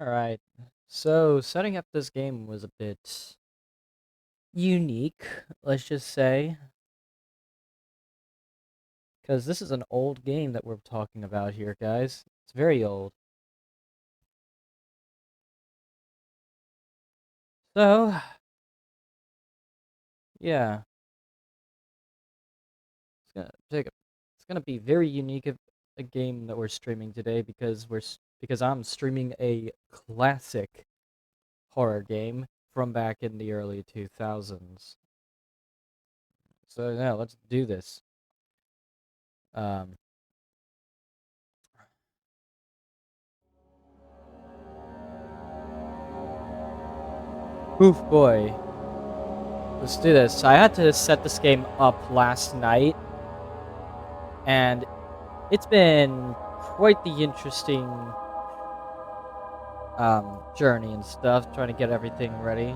Alright, so setting up this game was a bit unique, let's just say, because this is an old game that we're talking about here, guys. It's very old. So, yeah, it's gonna be very unique of a game that we're streaming today because because I'm streaming a classic horror game from back in the early 2000s. So yeah, let's do this. Um, Oof boy. Let's do this. I had to set this game up last night, and it's been quite the interesting journey and stuff, trying to get everything ready.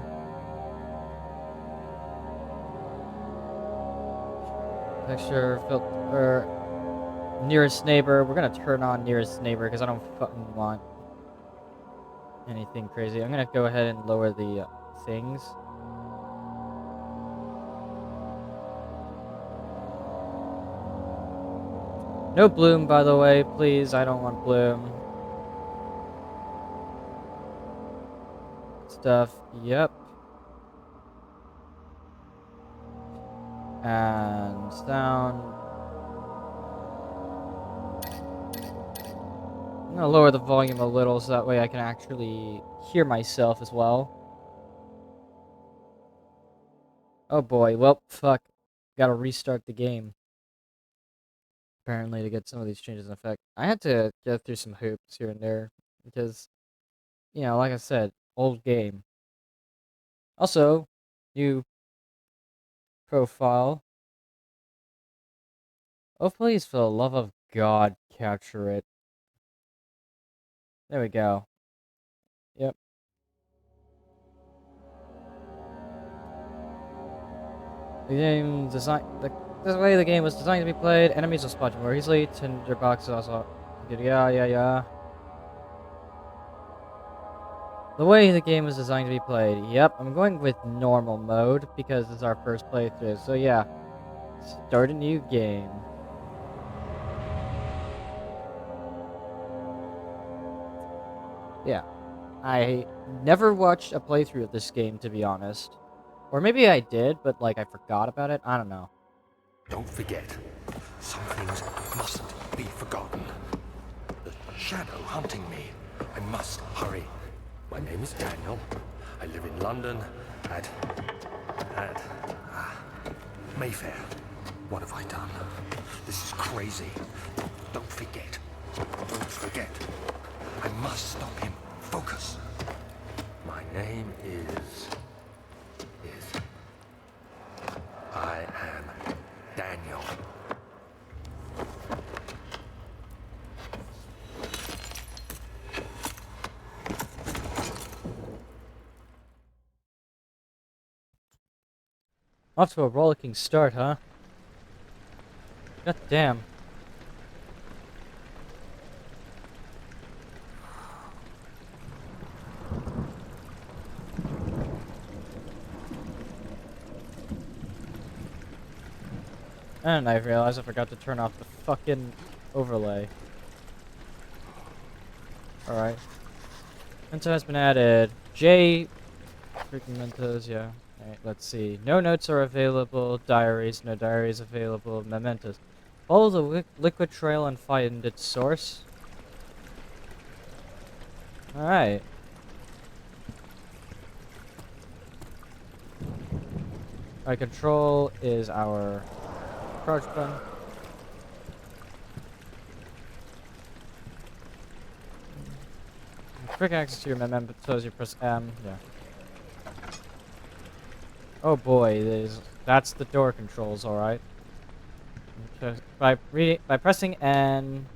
Picture filter nearest neighbor. We're gonna turn on nearest neighbor because I don't fucking want anything crazy. I'm gonna go ahead and lower the things. No bloom, by the way, please. I don't want bloom. Stuff. Yep. And sound. I'm gonna lower the volume a little so that way I can actually hear myself as well. Oh boy, well, fuck. Gotta restart the game, apparently, to get some of these changes in effect. I had to get through some hoops here and there, because, like I said, old game. Also, new profile. Oh, please, for the love of God, capture it. There we go. Yep. The game design this way the game was designed to be played. Enemies will spot you more easily. Tinderbox is also good. Yeah, yeah, yeah. The way the game was designed to be played. Yep, I'm going with normal mode because it's our first playthrough. So yeah, start a new game. Yeah, I never watched a playthrough of this game, to be honest. Or maybe I did, but like I forgot about it. I don't know. Don't forget, some things mustn't be forgotten. The shadow hunting me. I must hurry. My name is Daniel. I live in London at Mayfair. What have I done? This is crazy. Don't forget. Don't forget. I must stop him. Focus. My name is I am Daniel. Off to a rollicking start, huh? God damn. And I realized I forgot to turn off the fucking overlay. Alright. Mento has been added. J. Freaking Mentos, yeah. Alright, let's see. No notes are available. Diaries, no diaries available. Mementos. Follow the liquid trail and find its source. Alright. Our control is our crouch button. Quick access to your mementos, you press M. Yeah. Oh boy, that's the door controls, alright. By pressing N.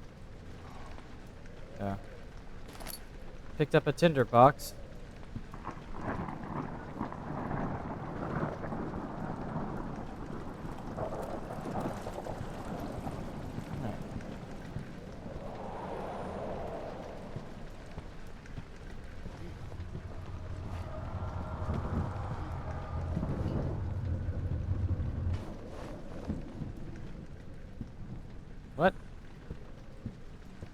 Yeah. Picked up a tinder box.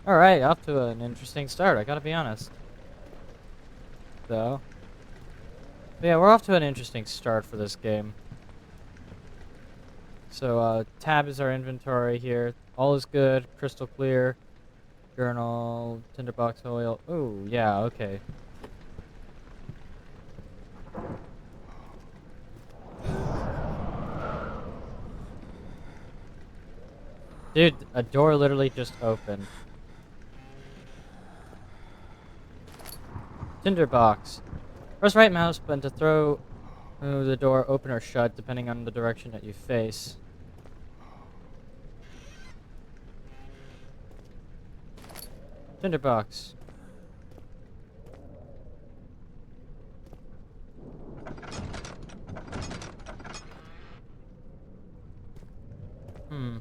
Alright, off to an interesting start, I gotta be honest. So, but yeah, we're off to an interesting start for this game. So, tab is our inventory here. All is good, crystal clear, journal, tinderbox oil. Oh, yeah, okay. Dude, a door literally just opened. Tinderbox. Press right mouse button to throw the door open or shut, depending on the direction that you face. Tinderbox. Hmm.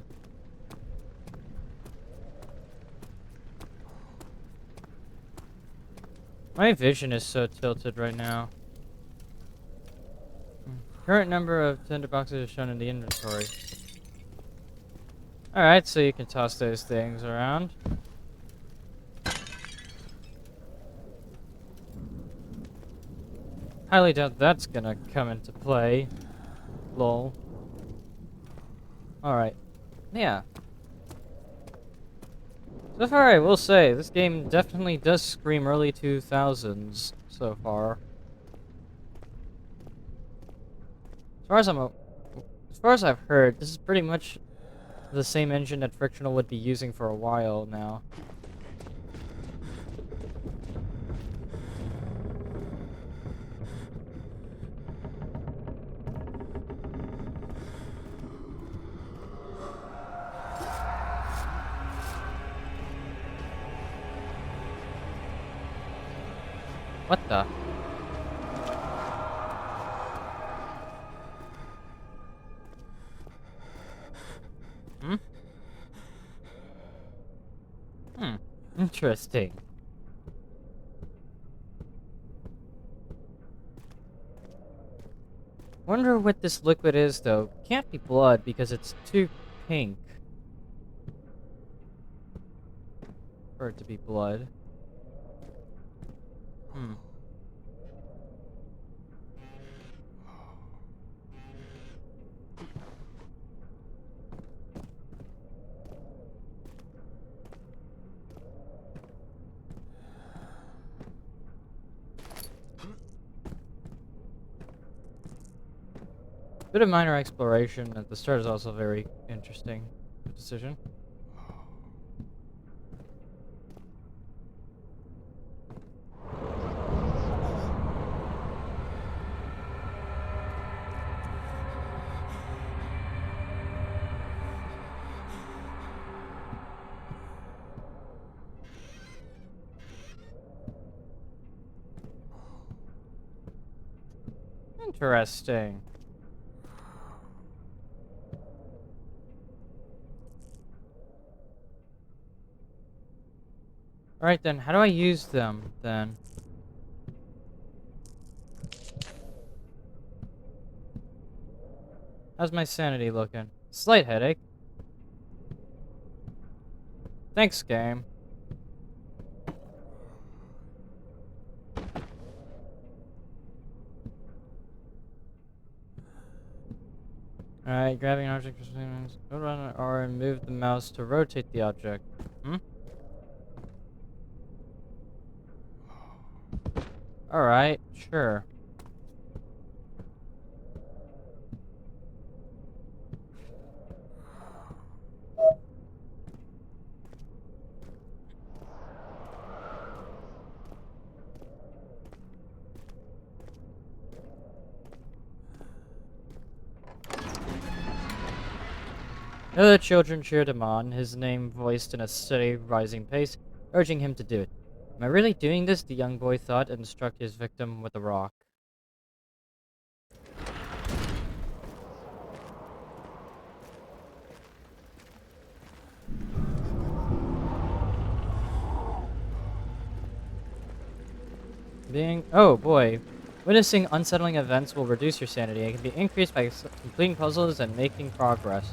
My vision is so tilted right now. Current number of tinderboxes is shown in the inventory. Alright, so you can toss those things around. Highly doubt that's gonna come into play. Lol. Alright. Yeah. So far, I will say, this game definitely does scream early 2000s so far. As far as I've heard, this is pretty much the same engine that Frictional would be using for a while now. What the? Hmm? Hmm. Interesting. Wonder what this liquid is, though. Can't be blood because it's too pink for it to be blood. Hmm. Bit of minor exploration at the start is also very interesting. Good decision. Interesting. Alright then, how do I use them then? How's my sanity looking? Slight headache. Thanks, game. Alright, grabbing an object, hold on R and move the mouse to rotate the object. Hmm? Alright, sure. The other children cheered him on, his name voiced in a steady, rising pace, urging him to do it. Am I really doing this? The young boy thought and struck his victim with a rock. Oh boy. Witnessing unsettling events will reduce your sanity and can be increased by completing puzzles and making progress.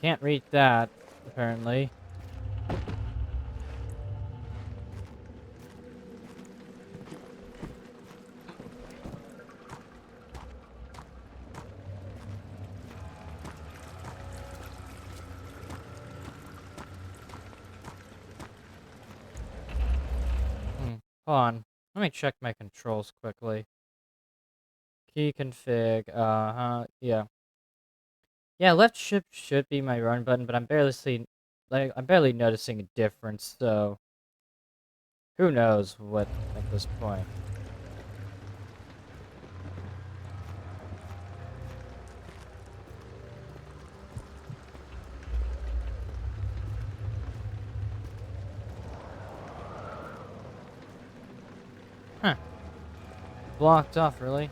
can't read that, apparently. Hold on. Let me check my controls quickly. Key config, yeah. Yeah, left shift should be my run button, but I'm barely noticing a difference, so who knows what at this point. Huh. Blocked off, really?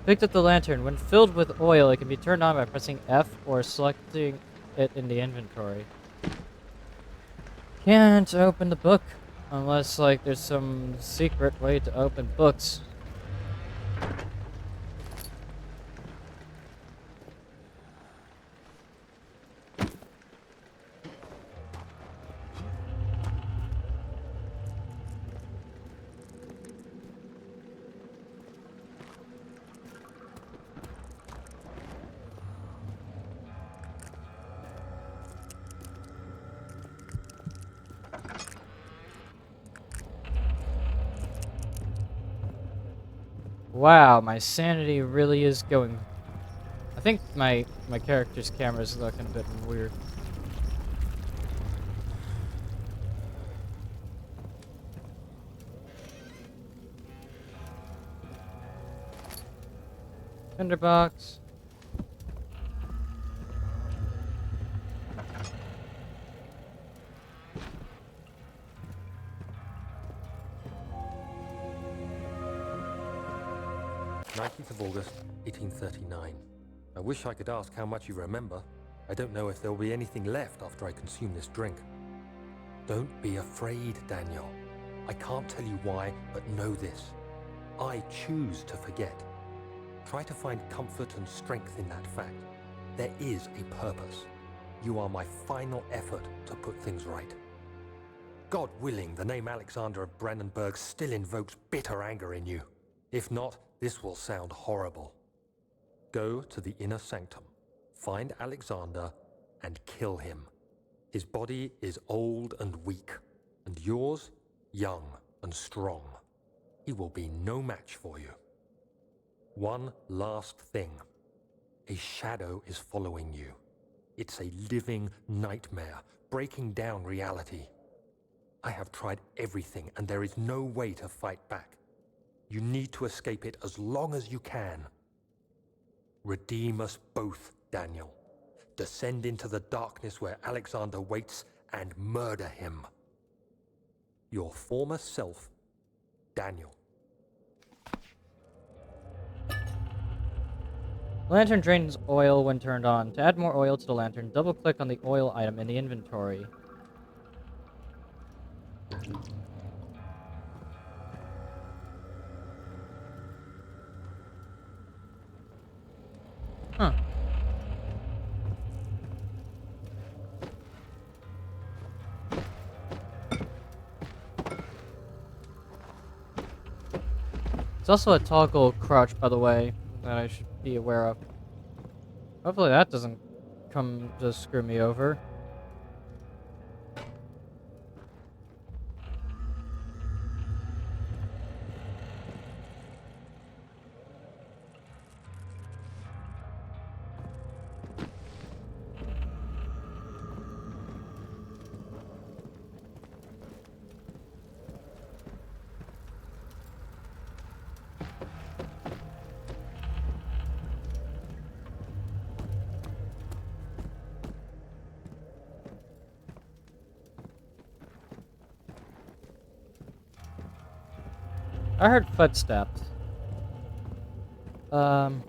Picked up the lantern. When filled with oil, it can be turned on by pressing F or selecting it in the inventory. Can't open the book unless, like, there's some secret way to open books. Wow, my sanity really is going. I think my character's camera is looking a bit weird. Tinderbox. 19th of August, 1839. I wish I could ask how much you remember. I don't know if there will be anything left after I consume this drink. Don't be afraid, Daniel. I can't tell you why, but know this. I choose to forget. Try to find comfort and strength in that fact. There is a purpose. You are my final effort to put things right. God willing, the name Alexander of Brandenburg still invokes bitter anger in you. If not, this will sound horrible. Go to the inner sanctum, find Alexander, and kill him. His body is old and weak, and yours, young and strong. He will be no match for you. One last thing. A shadow is following you. It's a living nightmare, breaking down reality. I have tried everything, and there is no way to fight back. You need to escape it as long as you can. Redeem us both, Daniel. Descend into the darkness where Alexander waits and murder him. Your former self, Daniel. Lantern drains oil when turned on. To add more oil to the lantern, double-click on the oil item in the inventory. Huh. It's also a toggle crouch, by the way, that I should be aware of. Hopefully that doesn't come to screw me over. I heard footsteps. Um...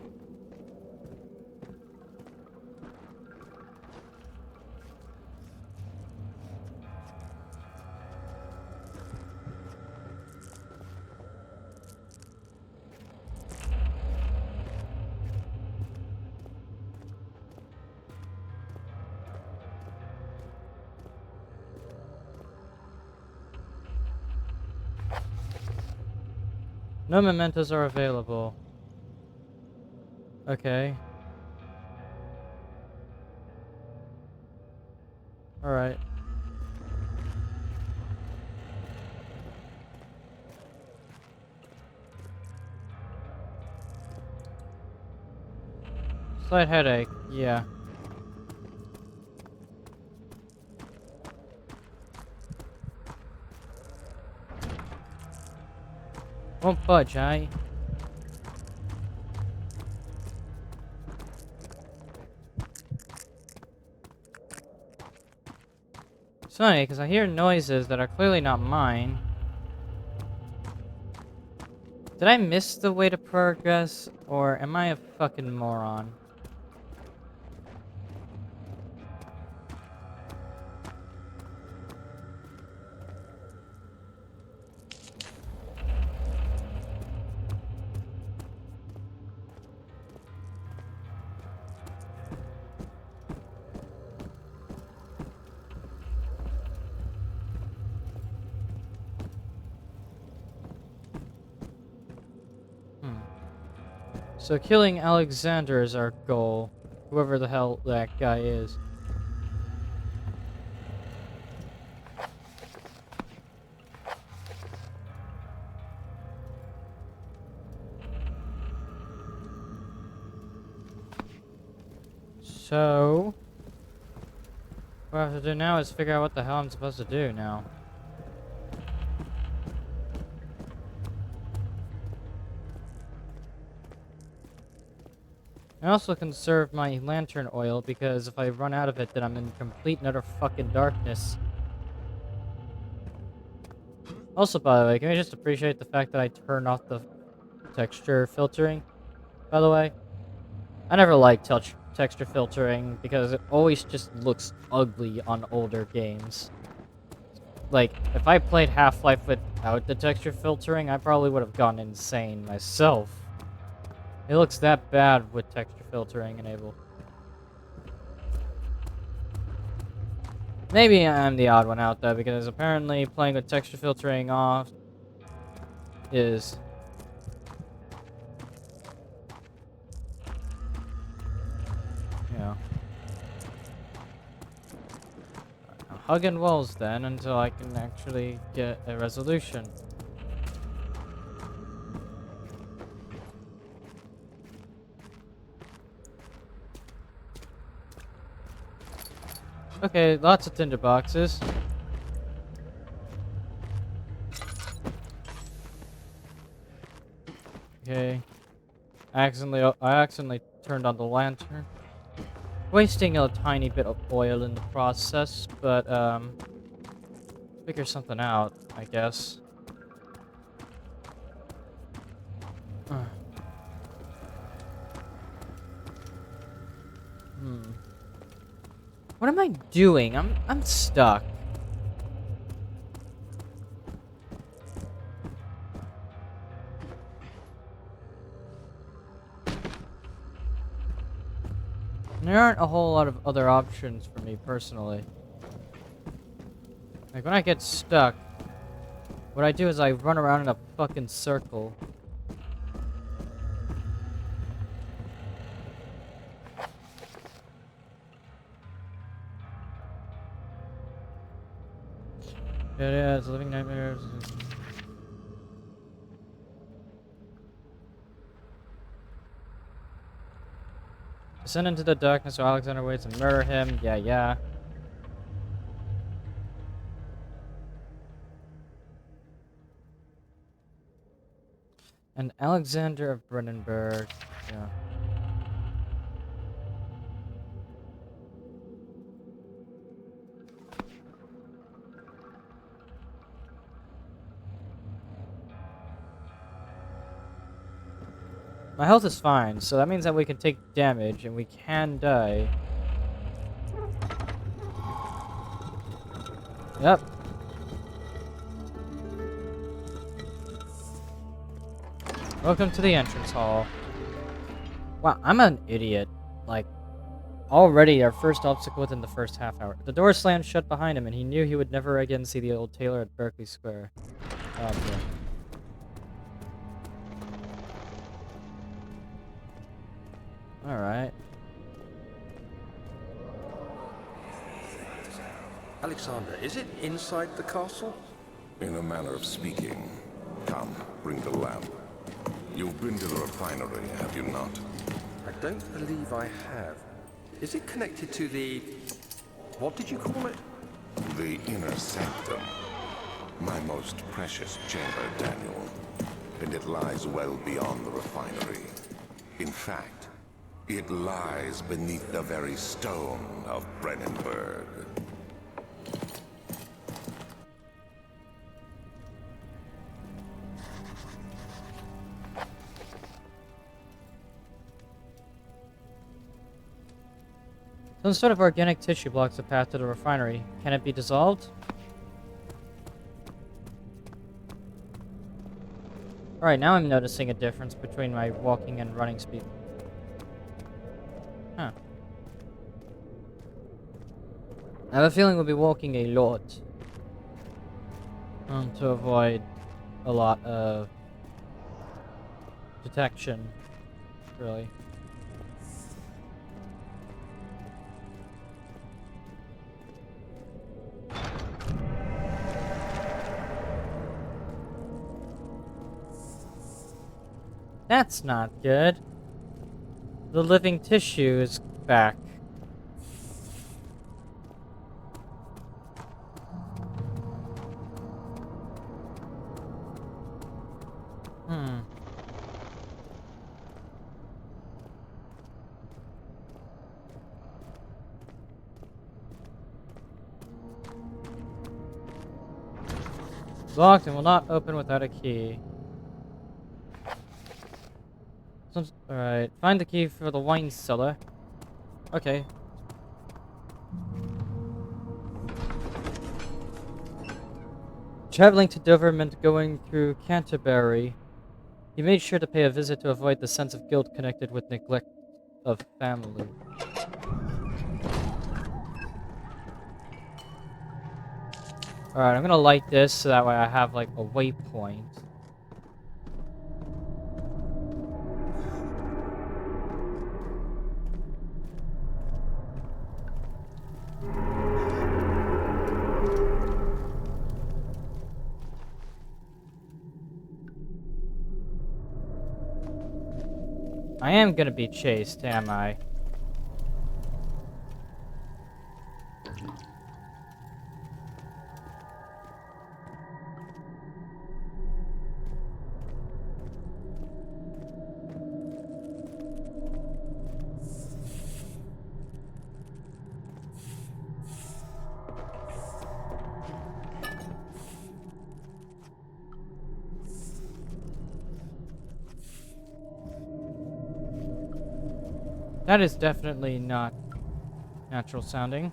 No mementos are available. Okay. Alright. Slight headache. Yeah. Won't budge, eh? It's funny, because I hear noises that are clearly not mine. Did I miss the way to progress, or am I a fucking moron? Hmm. So killing Alexander is our goal. Whoever the hell that guy is. So... what I have to do now is figure out what the hell I'm supposed to do now. I also conserve my lantern oil because if I run out of it, then I'm in complete and utter fucking darkness. Also, by the way, can we just appreciate the fact that I turned off the texture filtering? By the way, I never liked texture filtering because it always just looks ugly on older games. Like, if I played Half-Life without the texture filtering, I probably would have gone insane myself. It looks that bad with texture filtering enabled. Maybe I'm the odd one out though, because apparently playing with texture filtering off is... you know... hugging walls then until I can actually get a resolution. Okay, lots of tinder boxes. Okay. I accidentally turned on the lantern. Wasting a tiny bit of oil in the process, but figure something out, I guess. What am I doing? I'm stuck. There aren't a whole lot of other options for me personally. Like when I get stuck, what I do is I run around in a fucking circle. Yeah, it's living nightmares. Descend into the darkness so Alexander waits and murder him. Yeah, yeah. And Alexander of Brennenburg. Yeah. My health is fine, so that means that we can take damage and we can die. Yep. Welcome to the entrance hall. Wow, I'm an idiot. Like, already our first obstacle within the first half hour. The door slammed shut behind him and he knew he would never again see the old tailor at Berkeley Square. Oh, boy. Alright. Alexander, is it inside the castle? In a manner of speaking. Come, bring the lamp. You've been to the refinery, have you not? I don't believe I have. Is it connected to the... what did you call it? The inner sanctum. My most precious chamber, Daniel. And it lies well beyond the refinery. In fact, it lies beneath the very stone of Brennenburg. Some sort of organic tissue blocks the path to the refinery. Can it be dissolved? Alright, now I'm noticing a difference between my walking and running speed. Huh. I have a feeling we'll be walking a lot. To avoid a lot of detection, really. That's not good. The living tissue is back. Hmm. Locked and will not open without a key. Alright, find the key for the wine cellar. Okay. Traveling to Dover meant going through Canterbury. He made sure to pay a visit to avoid the sense of guilt connected with neglect of family. Alright, I'm gonna light this so that way I have like a waypoint. I am gonna be chased, am I? That is definitely not natural sounding.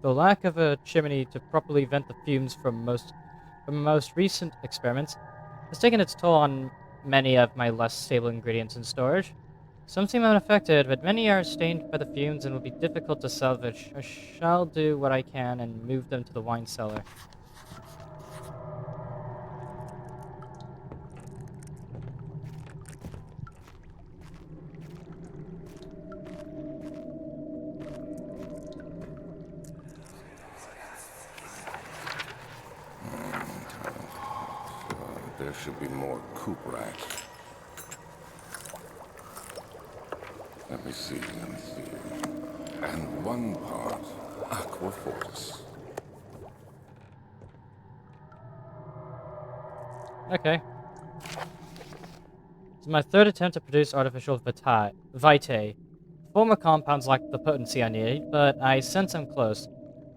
The lack of a chimney to properly vent the fumes from most recent experiments has taken its toll on many of my less stable ingredients in storage. Some seem unaffected, but many are stained by the fumes and will be difficult to salvage. I shall do what I can and move them to the wine cellar. There should be more coop racks. Let me see. And one part aqua fortis. Okay. It's my third attempt to produce artificial vitae. Former compounds lack the potency I need, but I sense I'm close.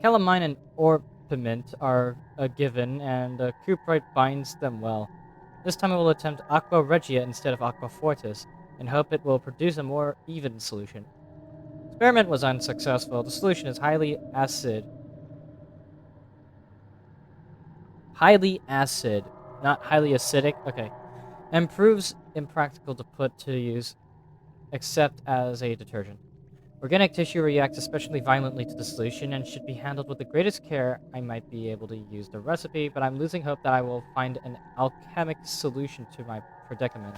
Calamine and orpiment are a given, and cuprite binds them well. This time I will attempt aqua regia instead of aqua fortis, and hope it will produce a more even solution. Experiment was unsuccessful. The solution is highly acid, not highly acidic. Okay, and proves impractical to put to use except as a detergent. Organic tissue reacts especially violently to the solution and should be handled with the greatest care. I might be able to use the recipe, but I'm losing hope that I will find an alchemic solution to my predicament.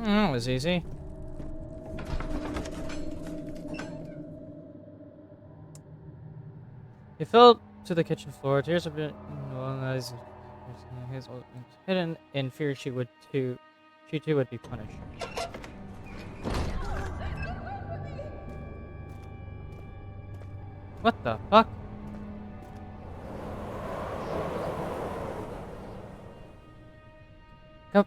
That was easy. He fell to the kitchen floor. Tears have been hidden in fear she too would be punished. What the fuck?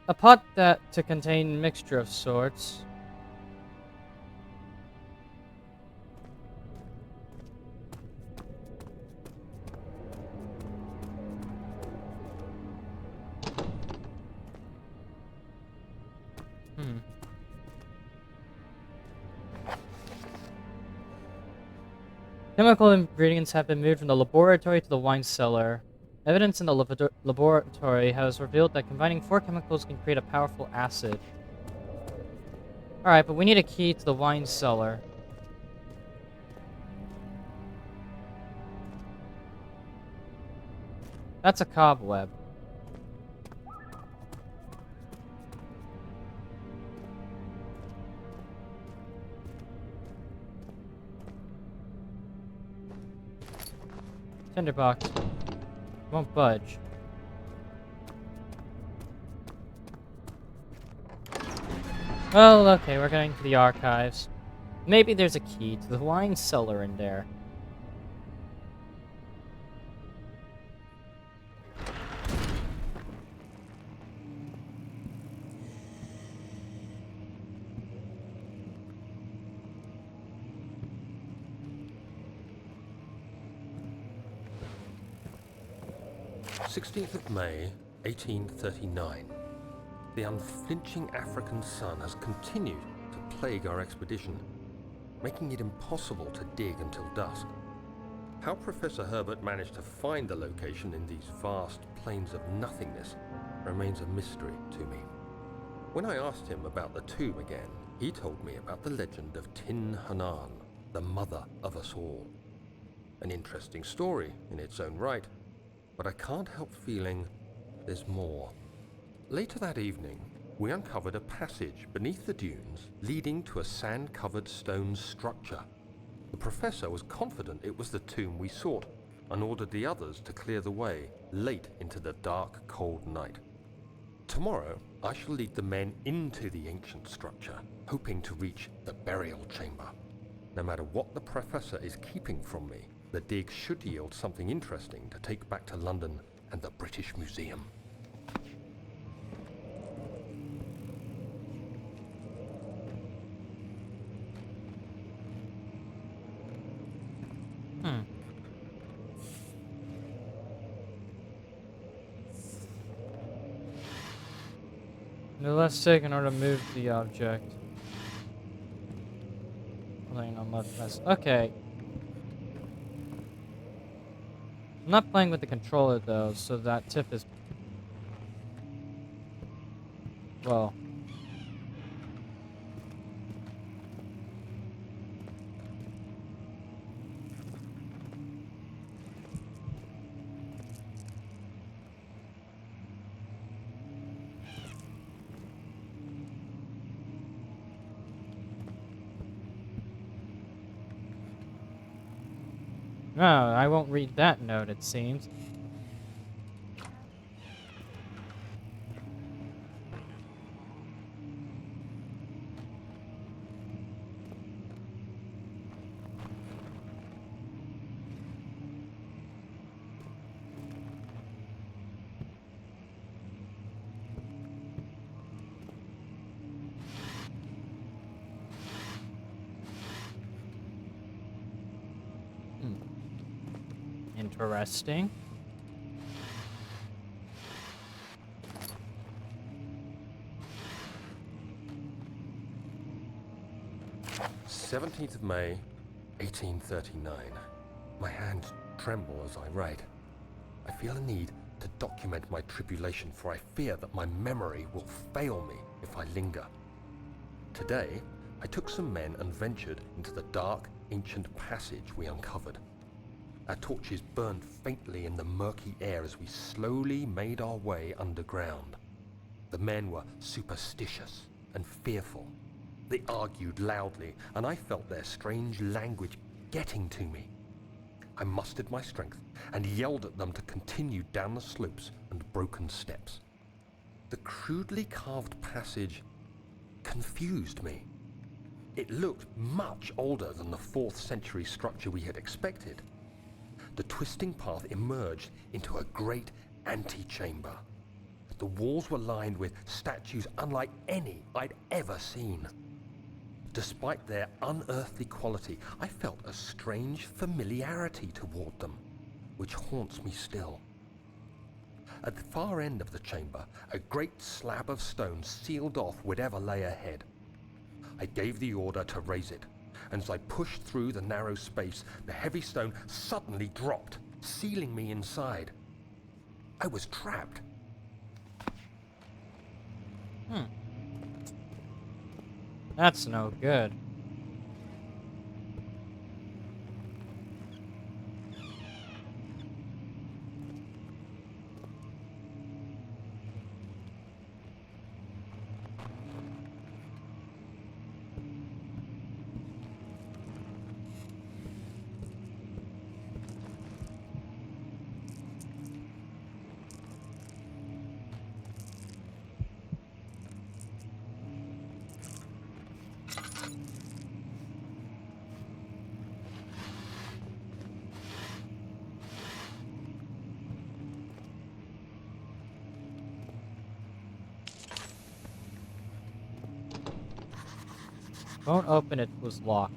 A pot that to contain mixture of sorts. Hmm. Chemical ingredients have been moved from the laboratory to the wine cellar. Evidence in the laboratory has revealed that combining 4 chemicals can create a powerful acid. Alright, but we need a key to the wine cellar. That's a cobweb. Tinderbox. Won't budge. Well, okay, we're going to the archives. Maybe there's a key to the wine cellar in there. May 1839. The unflinching African sun has continued to plague our expedition, making it impossible to dig until dusk. How Professor Herbert managed to find the location in these vast plains of nothingness remains a mystery to me. When I asked him about the tomb again, he told me about the legend of Tin Hanan, the mother of us all. An interesting story in its own right, but I can't help feeling there's more. Later that evening, we uncovered a passage beneath the dunes leading to a sand-covered stone structure. The professor was confident it was the tomb we sought and ordered the others to clear the way late into the dark, cold night. Tomorrow, I shall lead the men into the ancient structure, hoping to reach the burial chamber. No matter what the professor is keeping from me, the dig should yield something interesting to take back to London and the British Museum. No less stick in order to move the object. Playing on left press. Okay. I'm not playing with the controller though, so that tip is... well... no, I won't read that note, it seems. Interesting. 17th of May, 1839. My hands tremble as I write. I feel a need to document my tribulation, for I fear that my memory will fail me if I linger. Today, I took some men and ventured into the dark, ancient passage we uncovered. Our torches burned faintly in the murky air as we slowly made our way underground. The men were superstitious and fearful. They argued loudly, and I felt their strange language getting to me. I mustered my strength and yelled at them to continue down the slopes and broken steps. The crudely carved passage confused me. It looked much older than the 4th century structure we had expected. The twisting path emerged into a great antechamber. The walls were lined with statues unlike any I'd ever seen. Despite their unearthly quality, I felt a strange familiarity toward them, which haunts me still. At the far end of the chamber, a great slab of stone sealed off whatever lay ahead. I gave the order to raise it, and as I pushed through the narrow space, the heavy stone suddenly dropped, sealing me inside. I was trapped. That's no good. Won't open, it was locked.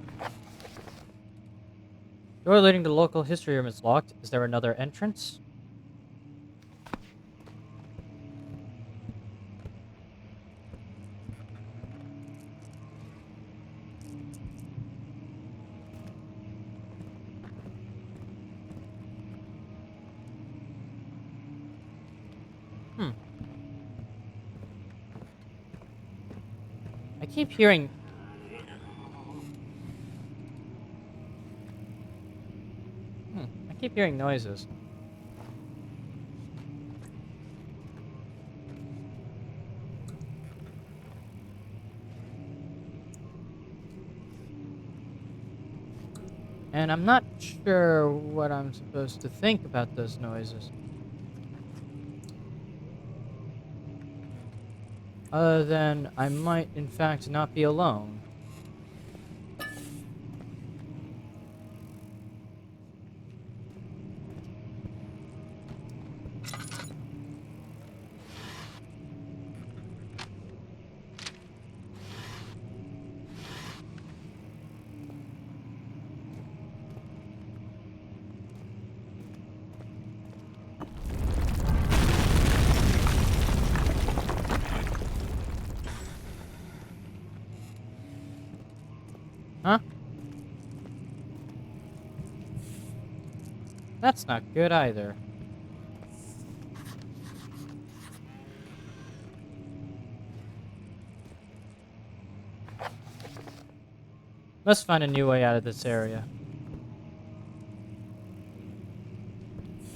Door leading to the local history room is locked. Is there another entrance? I keep hearing... I keep hearing noises. And I'm not sure what I'm supposed to think about those noises. Other than I might, in fact, not be alone. Huh? That's not good either. Must find a new way out of this area.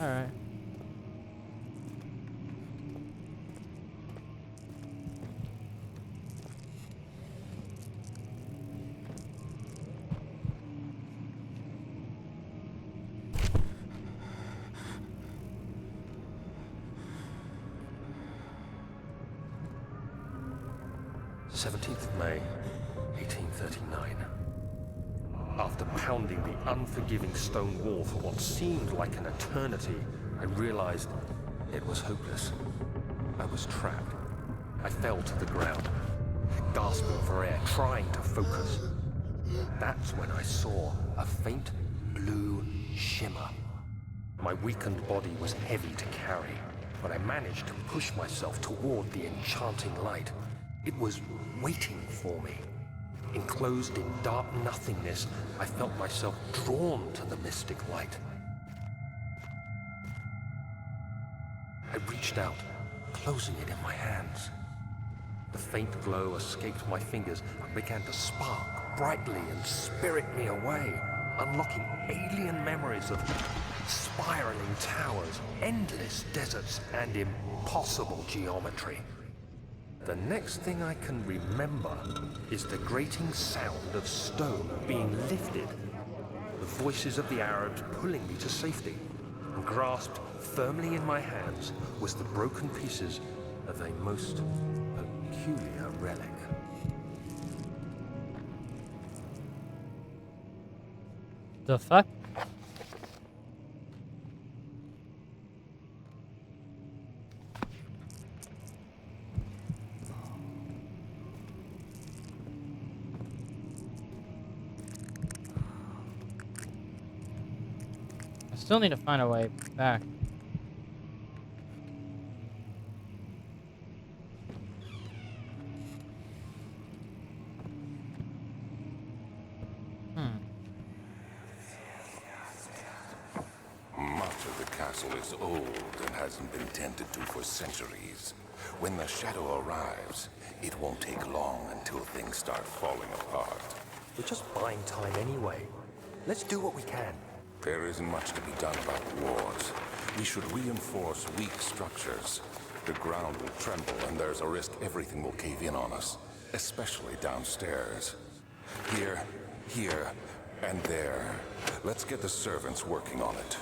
Alright. May 1839. After pounding the unforgiving stone wall for what seemed like an eternity, I realized it was hopeless. I was trapped. I fell to the ground, gasping for air, trying to focus. That's when I saw a faint blue shimmer. My weakened body was heavy to carry, but I managed to push myself toward the enchanting light. It was waiting for me. Enclosed in dark nothingness, I felt myself drawn to the mystic light. I reached out, closing it in my hands. The faint glow escaped my fingers and began to spark brightly and spirit me away, unlocking alien memories of spiraling towers, endless deserts, and impossible geometry. The next thing I can remember is the grating sound of stone being lifted, the voices of the Arabs pulling me to safety, and grasped firmly in my hands was the broken pieces of a most peculiar relic. The fuck? I still need to find a way back. Much of the castle is old and hasn't been tended to for centuries. When the shadow arrives, it won't take long until things start falling apart. We're just buying time anyway. Let's do what we can. There isn't much to be done about wars. We should reinforce weak structures. The ground will tremble and there's a risk everything will cave in on us, especially downstairs. Here, and there. Let's get the servants working on it.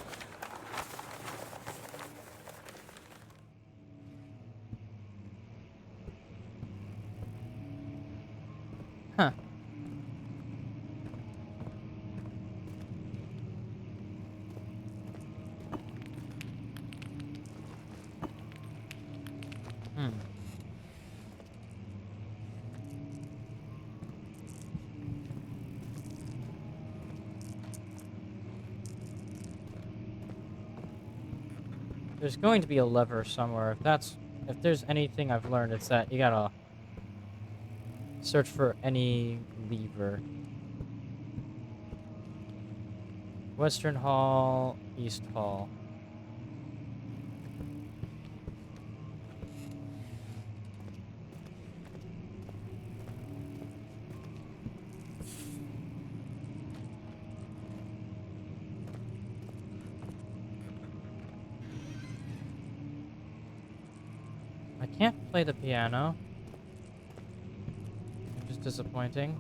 Huh. There's going to be a lever somewhere. If there's anything I've learned, it's that you gotta search for any lever. Western Hall, East Hall. I can't play the piano, which is disappointing.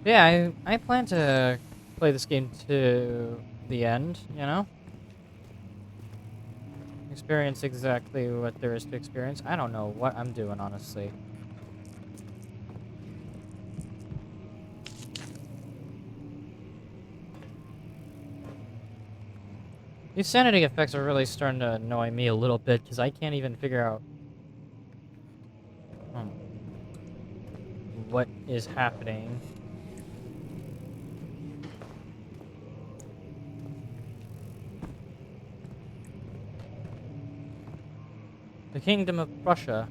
Yeah, I plan to play this game to the end, you know? Experience exactly what there is to experience. I don't know what I'm doing, honestly. These sanity effects are really starting to annoy me a little bit, because I can't even figure out what is happening. The Kingdom of Prussia.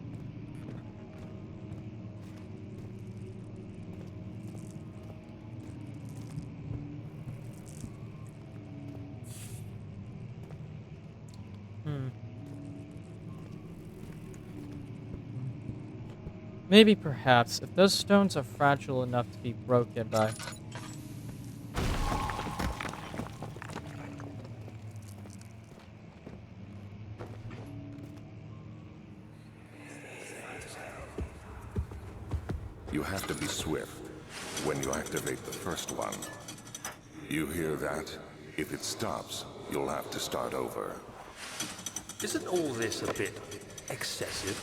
Maybe, perhaps, if those stones are fragile enough to be broken by... You have to be swift when you activate the first one. You hear that? If it stops, you'll have to start over. Isn't all this a bit excessive?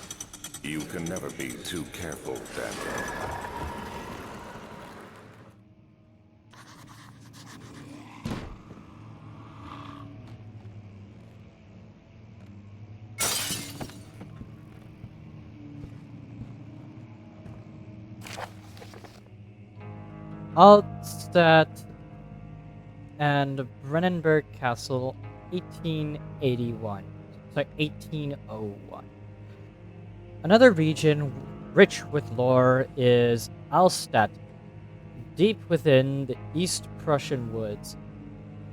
You can never be too careful, Daniel. Altstadt and Brennenburg Castle, 1881. Sorry, 1801. Another region rich with lore is Alstadt, deep within the East Prussian woods.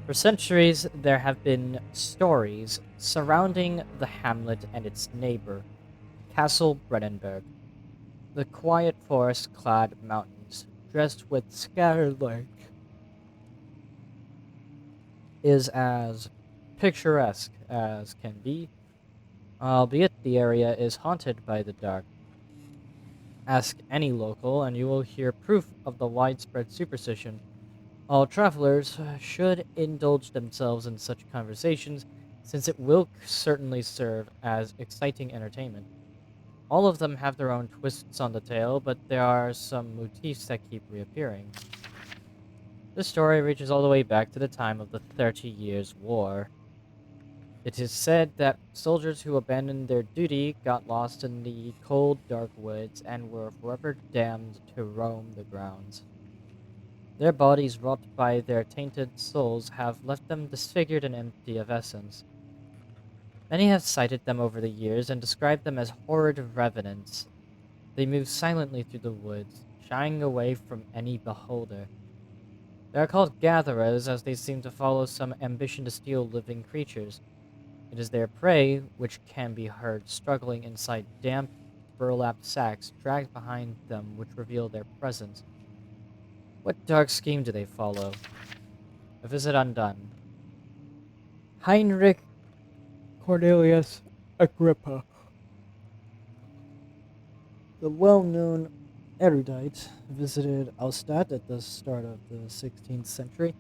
For centuries, there have been stories surrounding the hamlet and its neighbor, Castle Brennenburg. The quiet forest-clad mountains, dressed with scattered light, is as picturesque as can be, albeit the area is haunted by the dark. Ask any local, and you will hear proof of the widespread superstition. All travelers should indulge themselves in such conversations, since it will certainly serve as exciting entertainment. All of them have their own twists on the tale, but there are some motifs that keep reappearing. The story reaches all the way back to the time of the 30 Years' War. It is said that soldiers who abandoned their duty got lost in the cold, dark woods and were forever damned to roam the grounds. Their bodies, wrought by their tainted souls, have left them disfigured and empty of essence. Many have cited them over the years and described them as horrid revenants. They move silently through the woods, shying away from any beholder. They are called gatherers, as they seem to follow some ambition to steal living creatures. It is their prey which can be heard struggling inside damp burlap sacks dragged behind them, which reveal their presence. What dark scheme do they follow? A visit undone. Heinrich Cornelius Agrippa, the well-known erudite, visited Alstadt at the start of the 16th century.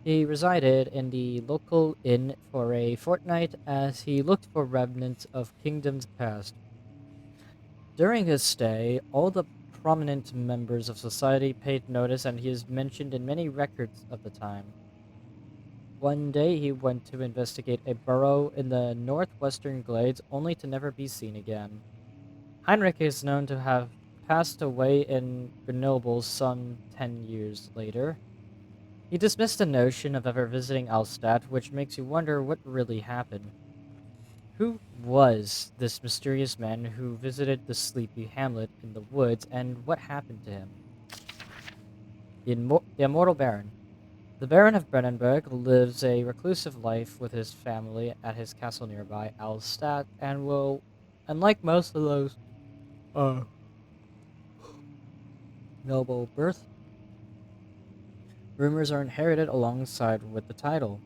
He resided in the local inn for a fortnight as he looked for remnants of kingdoms past. During his stay, all the prominent members of society paid notice, and he is mentioned in many records of the time. One day he went to investigate a burrow in the northwestern glades, only to never be seen again. Heinrich is known to have passed away in Grenoble some 10 years later. He dismissed the notion of ever visiting Alstadt, which makes you wonder what really happened. Who was this mysterious man who visited the sleepy hamlet in the woods, and what happened to him? The Immortal Baron. The Baron of Brennenburg lives a reclusive life with his family at his castle nearby, Alstadt, and unlike most of those uh, noble birth, rumors are inherited alongside with the title.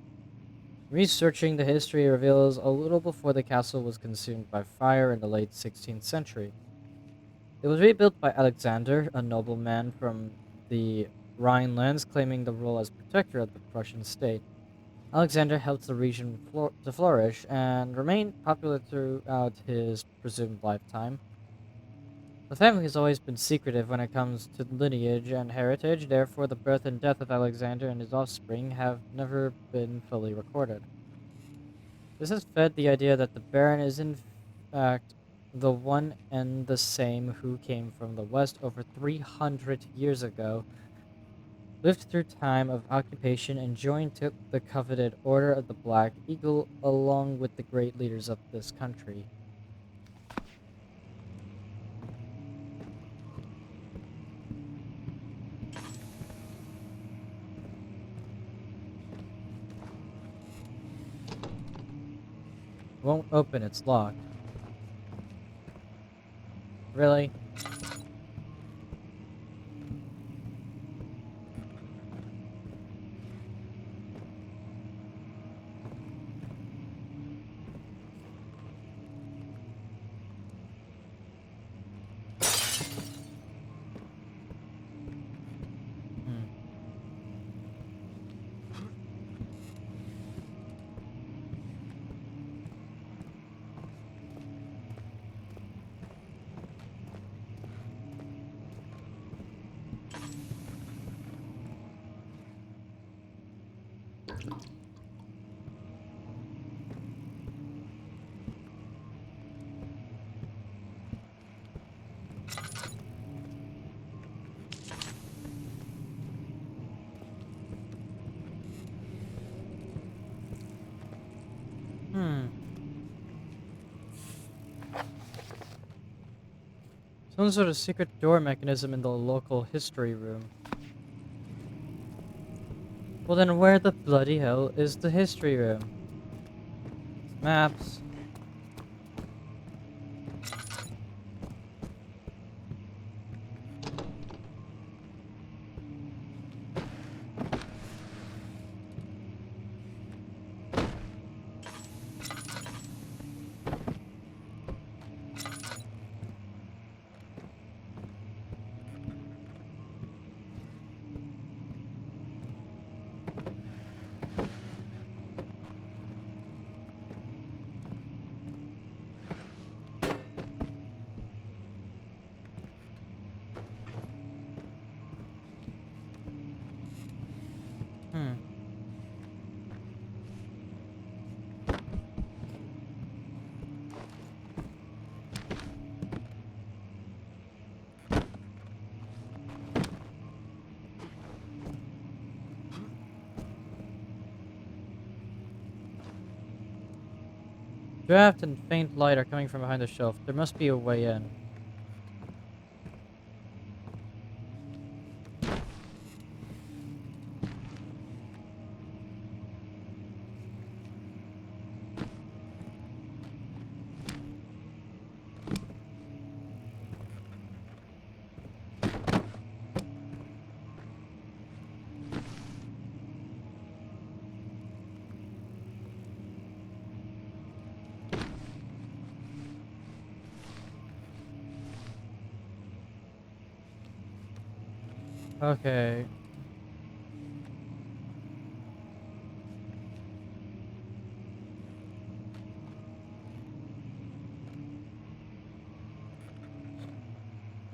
Researching the history reveals a little before the castle was consumed by fire in the late 16th century. It was rebuilt by Alexander, a nobleman from the Rhinelands, claiming the role as protector of the Prussian state. Alexander helped the region to flourish and remained popular throughout his presumed lifetime. The family has always been secretive when it comes to lineage and heritage, therefore, the birth and death of Alexander and his offspring have never been fully recorded. This has fed the idea that the Baron is in fact the one and the same who came from the West over 300 years ago, lived through time of occupation, and joined to the coveted Order of the Black Eagle along with the great leaders of this country. Won't open, it's locked. Really? Hmm. Some sort of secret door mechanism in the local history room. Well then where the bloody hell is the history room? Maps. Hmm. Draft and faint light are coming from behind the shelf. There must be a way in. Okay.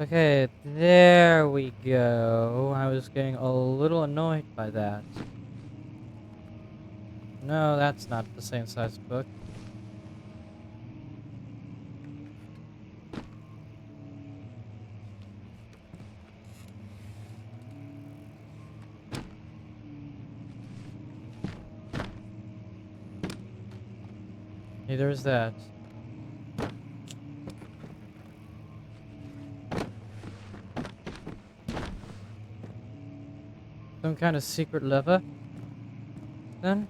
Okay, there we go. I was getting a little annoyed by that. No, that's not the same size book. Neither is that. Some kind of secret lever, then?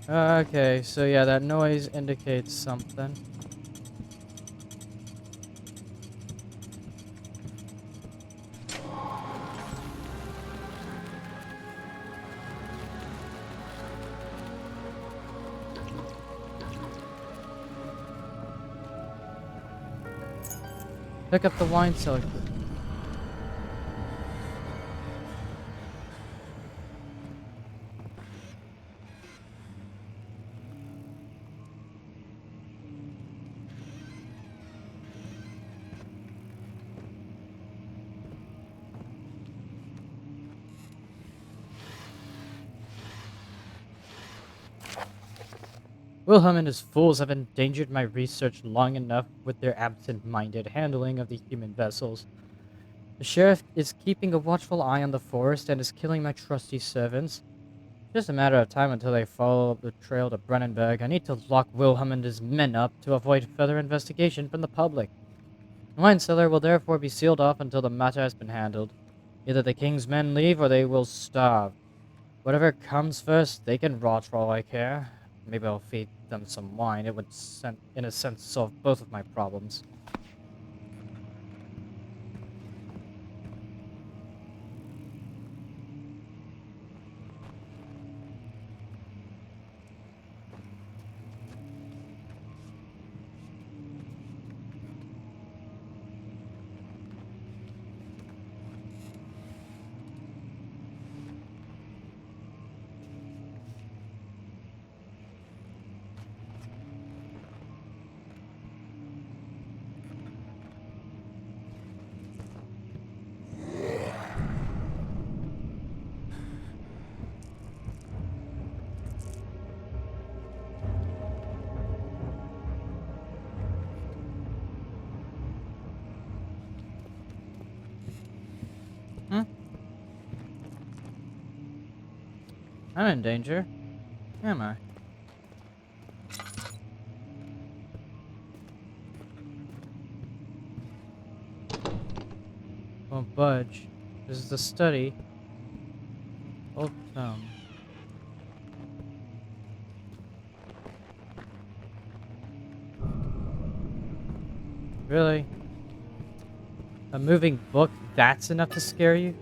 Okay, so yeah, that noise indicates something. Pick up the wine cellar. Wilhelm and his fools have endangered my research long enough with their absent-minded handling of the human vessels. The sheriff is keeping a watchful eye on the forest and is killing my trusty servants. Just a matter of time until they follow up the trail to Brennenberg. I need to lock Wilhelm and his men up to avoid further investigation from the public. The wine cellar will therefore be sealed off until the matter has been handled. Either the king's men leave or they will starve. Whatever comes first, they can rot for all I care. Maybe I'll feed them some wine. It would, in a sense, solve both of my problems. I'm in danger. Am I? Won't budge. This is the study. Old thumb. Really? A moving book? That's enough to scare you?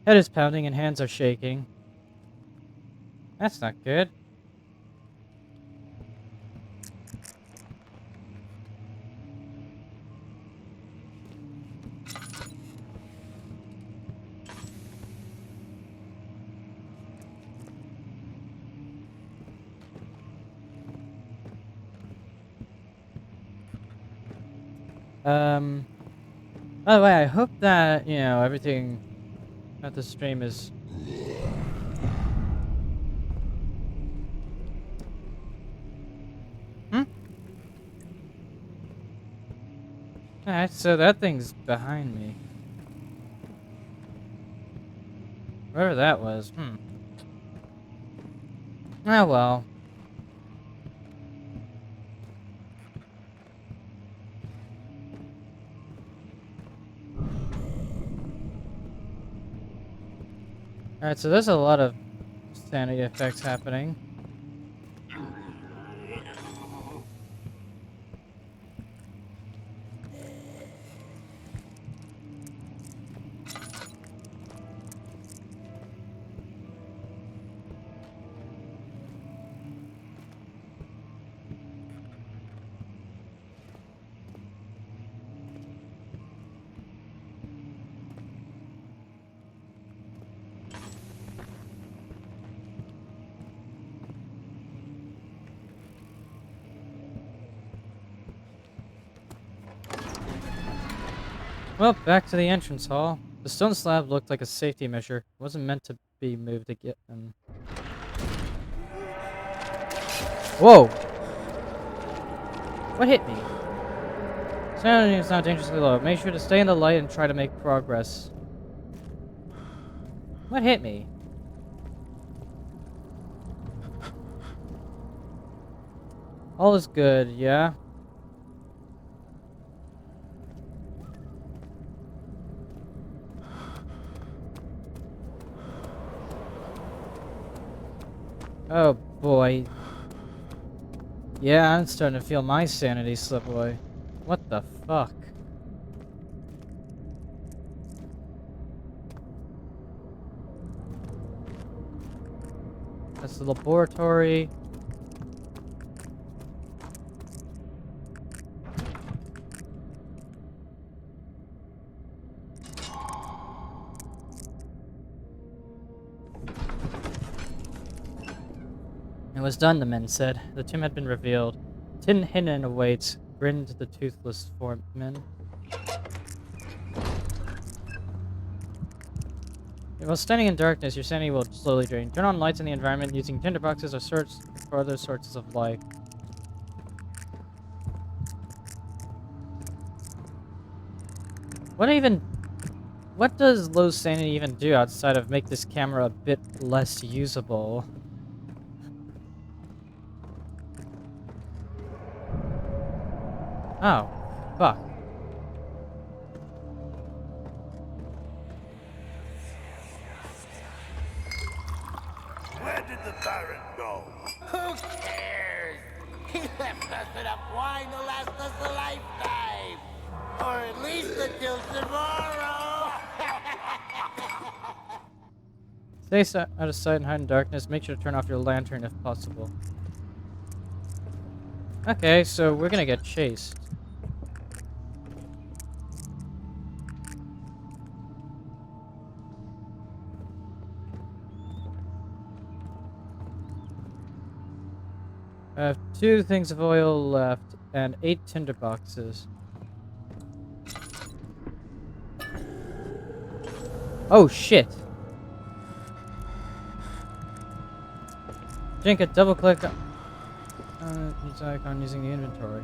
Head is pounding and hands are shaking. That's not good. By the way, I hope that, you know, everything at the stream is... Hmm? Alright, so that thing's behind me. Wherever that was, Ah, well. Alright, so there's a lot of sanity effects happening. Well, back to the entrance hall. The stone slab looked like a safety measure. It wasn't meant to be moved again. Whoa! What hit me? Sanity is not dangerously low. Make sure to stay in the light and try to make progress. What hit me? All is good, yeah? Oh boy. Yeah, I'm starting to feel my sanity slip away. What the fuck? That's the laboratory. It was done, the men said. The tomb had been revealed. Tin Hinnon awaits, grinned the toothless foreman. While standing in darkness, your sanity will slowly drain. Turn on lights in the environment using tinderboxes or search for other sources of light. What does low sanity even do outside of make this camera a bit less usable? Oh, fuck. Where did the Baron go? Who cares? He left us enough wine to last us a lifetime. Or at least until tomorrow. Stay out of sight and hide in darkness. Make sure to turn off your lantern if possible. Okay, so we're gonna get chased. I have 2 things of oil left and 8 tinderboxes. Oh shit! Drink it, double click use icon using the inventory.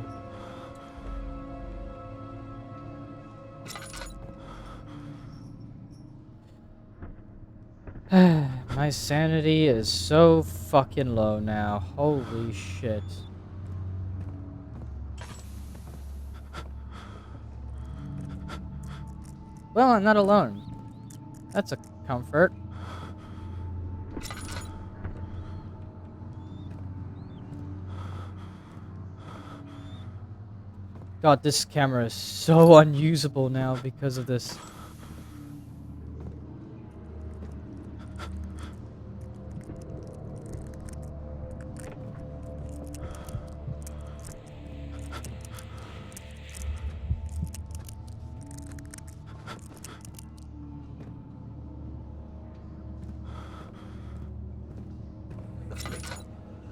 My sanity is so fucking low now. Holy shit. Well, I'm not alone. That's a comfort. God, this camera is so unusable now because of this. The flicker,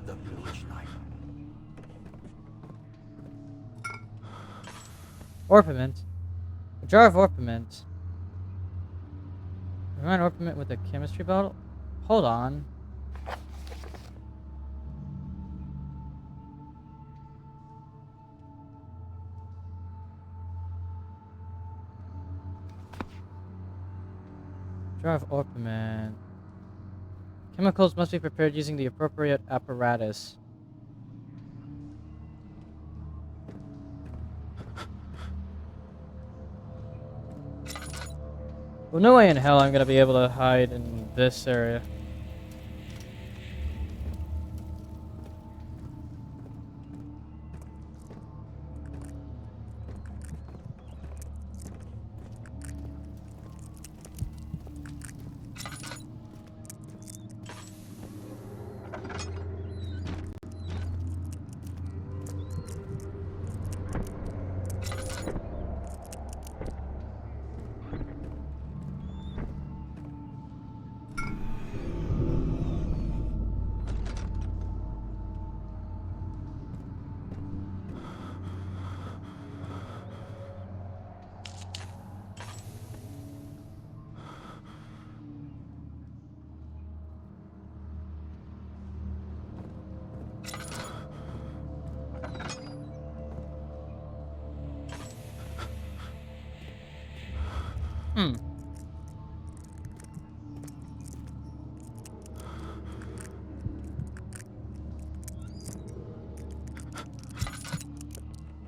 the bluish light. Orpiment. A jar of orpiment. Combine orpiment with a chemistry bottle? Hold on. Jar of orpiment. Chemicals must be prepared using the appropriate apparatus. Well, no way in hell I'm gonna be able to hide in this area. Hmm.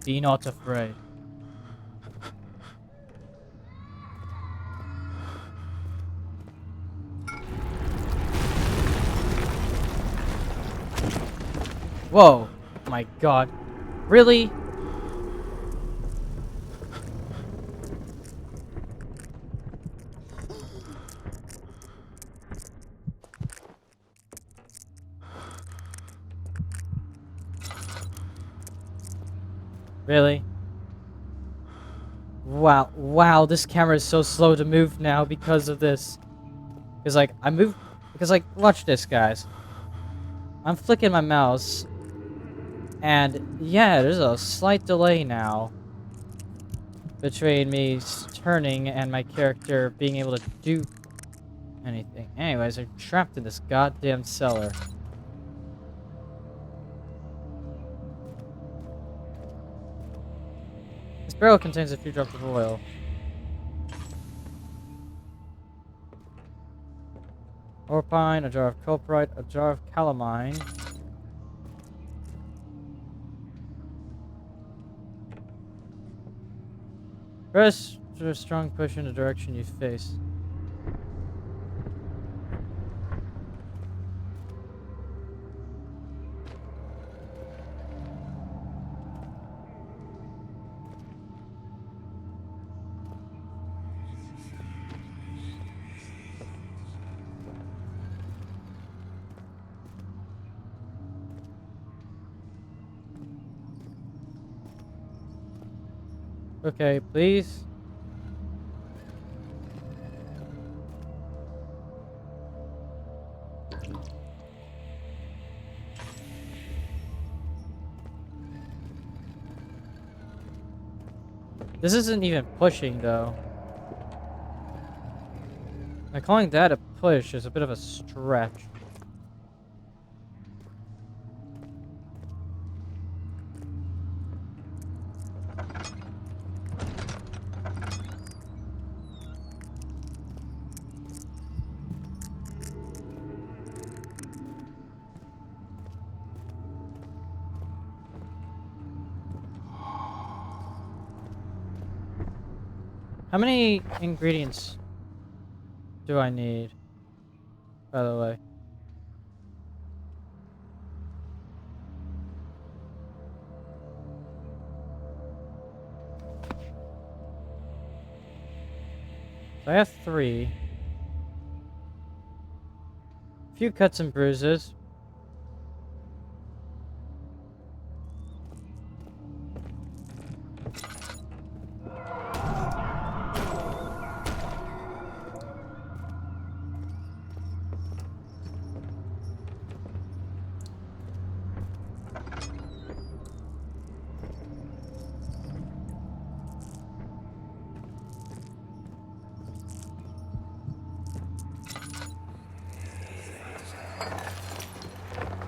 Be not afraid. Whoa. My god. Really? Really? Wow. Wow, this camera is so slow to move now because of this. Because, like, I move... Because, like, watch this, guys. I'm flicking my mouse. And, yeah, there's a slight delay now between me turning and my character being able to do anything. Anyways, I'm trapped in this goddamn cellar. This barrel contains a few drops of oil. Orpine, a jar of culprite, a jar of calamine. Press to a strong push in the direction you face. Okay, please. This isn't even pushing, though. Like, calling that a push is a bit of a stretch. How many ingredients do I need, by the way? So I have 3. A few cuts and bruises.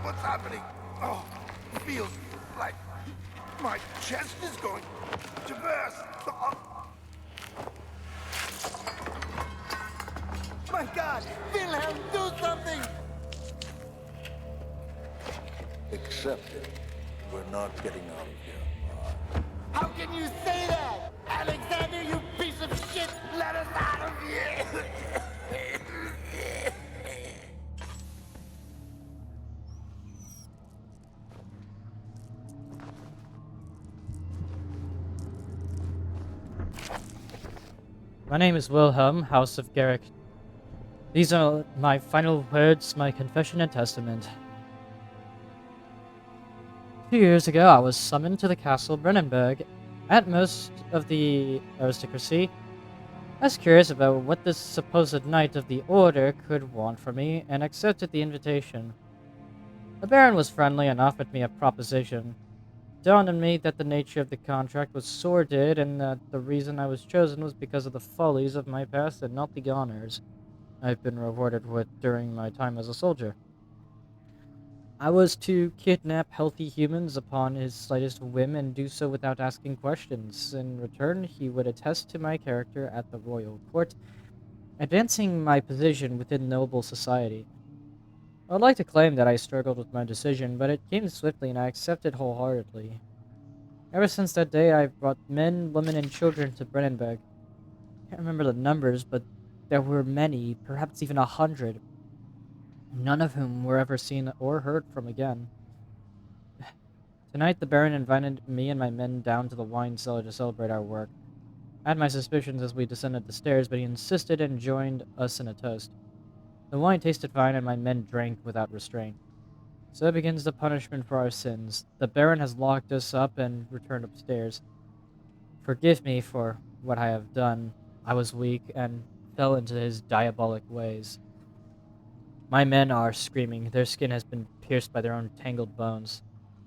What's happening? Oh, feels like my chest is going to burst. Oh, My God! Wilhelm, do something! accept it. We're not getting out of here. How can you say that? Alexander, you piece of shit! Let us out of here! My name is Wilhelm, House of Garrick. These are my final words, my confession and testament. A few years ago, I was summoned to the castle Brennenburg. At most of the aristocracy, I was curious about what this supposed knight of the order could want from me, and accepted the invitation. The Baron was friendly and offered me a proposition. It dawned on me that the nature of the contract was sordid, and that the reason I was chosen was because of the follies of my past and not the honors I've been rewarded with during my time as a soldier. I was to kidnap healthy humans upon his slightest whim and do so without asking questions. In return, he would attest to my character at the royal court, advancing my position within noble society. I would like to claim that I struggled with my decision, but it came swiftly and I accepted wholeheartedly. Ever since that day, I've brought men, women, and children to Brennenburg. I can't remember the numbers, but there were many, perhaps even 100, none of whom were ever seen or heard from again. Tonight, the Baron invited me and my men down to the wine cellar to celebrate our work. I had my suspicions as we descended the stairs, but he insisted and joined us in a toast. The wine tasted fine, and my men drank without restraint. So begins the punishment for our sins. The Baron has locked us up and returned upstairs. Forgive me for what I have done. I was weak and fell into his diabolic ways. My men are screaming. Their skin has been pierced by their own tangled bones.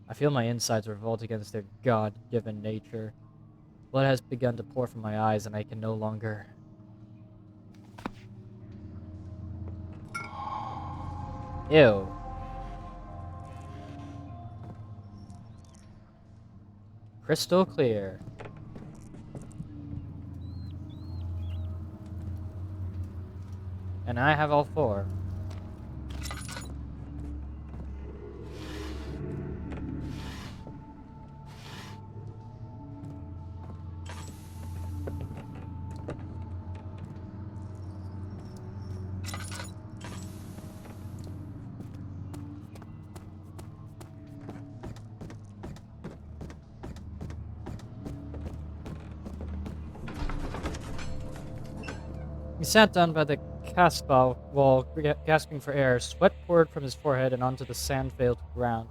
I feel my insides revolt against their God-given nature. Blood has begun to pour from my eyes, and I can no longer. Ew. Crystal clear. And I have all 4. He sat down by the casbah wall, gasping for air. Sweat poured from his forehead and onto the sand-filled ground.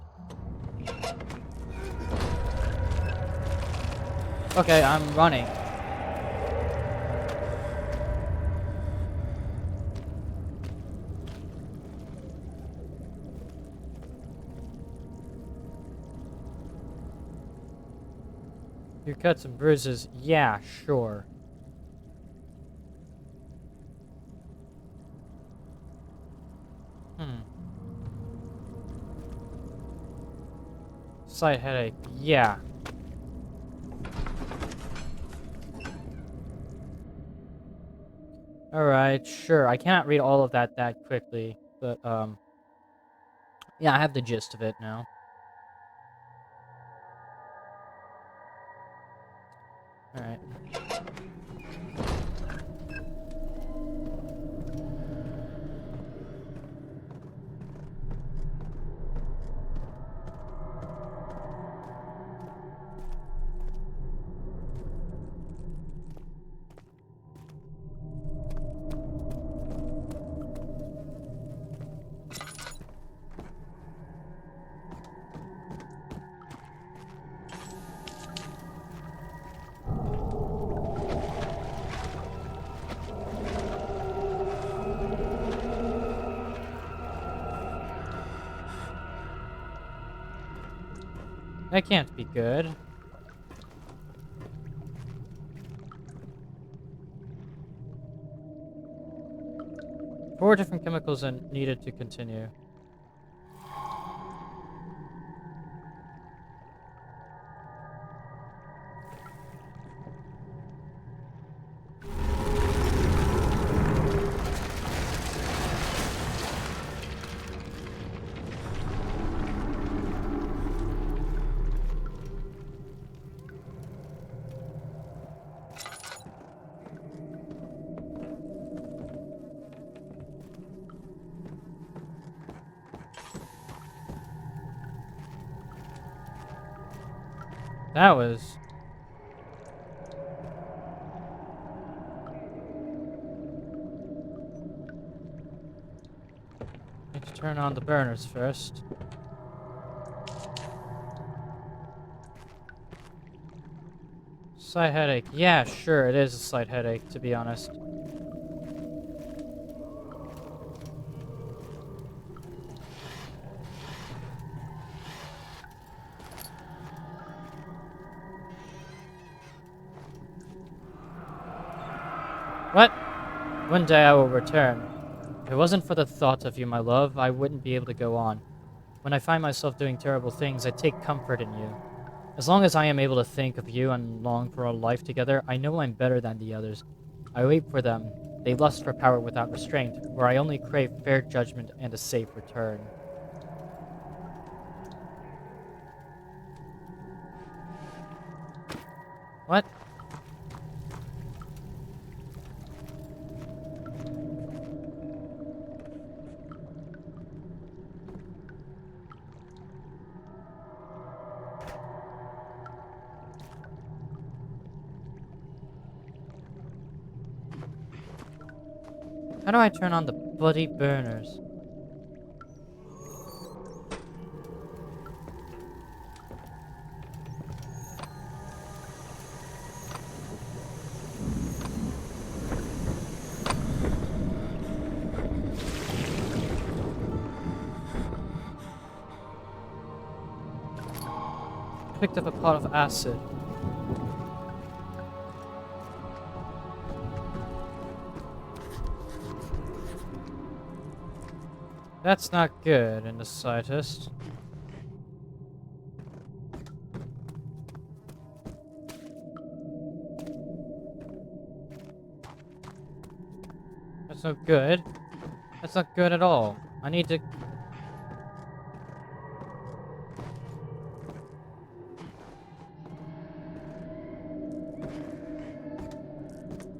Okay, I'm running. Few cuts and bruises. Yeah, sure. Hmm. Slight headache. Yeah. Alright, sure. I cannot read all of that quickly, but, yeah, I have the gist of it now. Alright. That can't be good. Four different chemicals are needed to continue. That was... Need to turn on the burners first. Slight headache. Yeah, sure, it is a slight headache, to be honest. What? One day I will return. If it wasn't for the thought of you, my love, I wouldn't be able to go on. When I find myself doing terrible things, I take comfort in you. As long as I am able to think of you and long for a life together, I know I'm better than the others. I wait for them. They lust for power without restraint, where I only crave fair judgment and a safe return. What? How do I turn on the bloody burners? Picked up a pot of acid. That's not good in the slightest. That's no good. That's not good at all. I need to...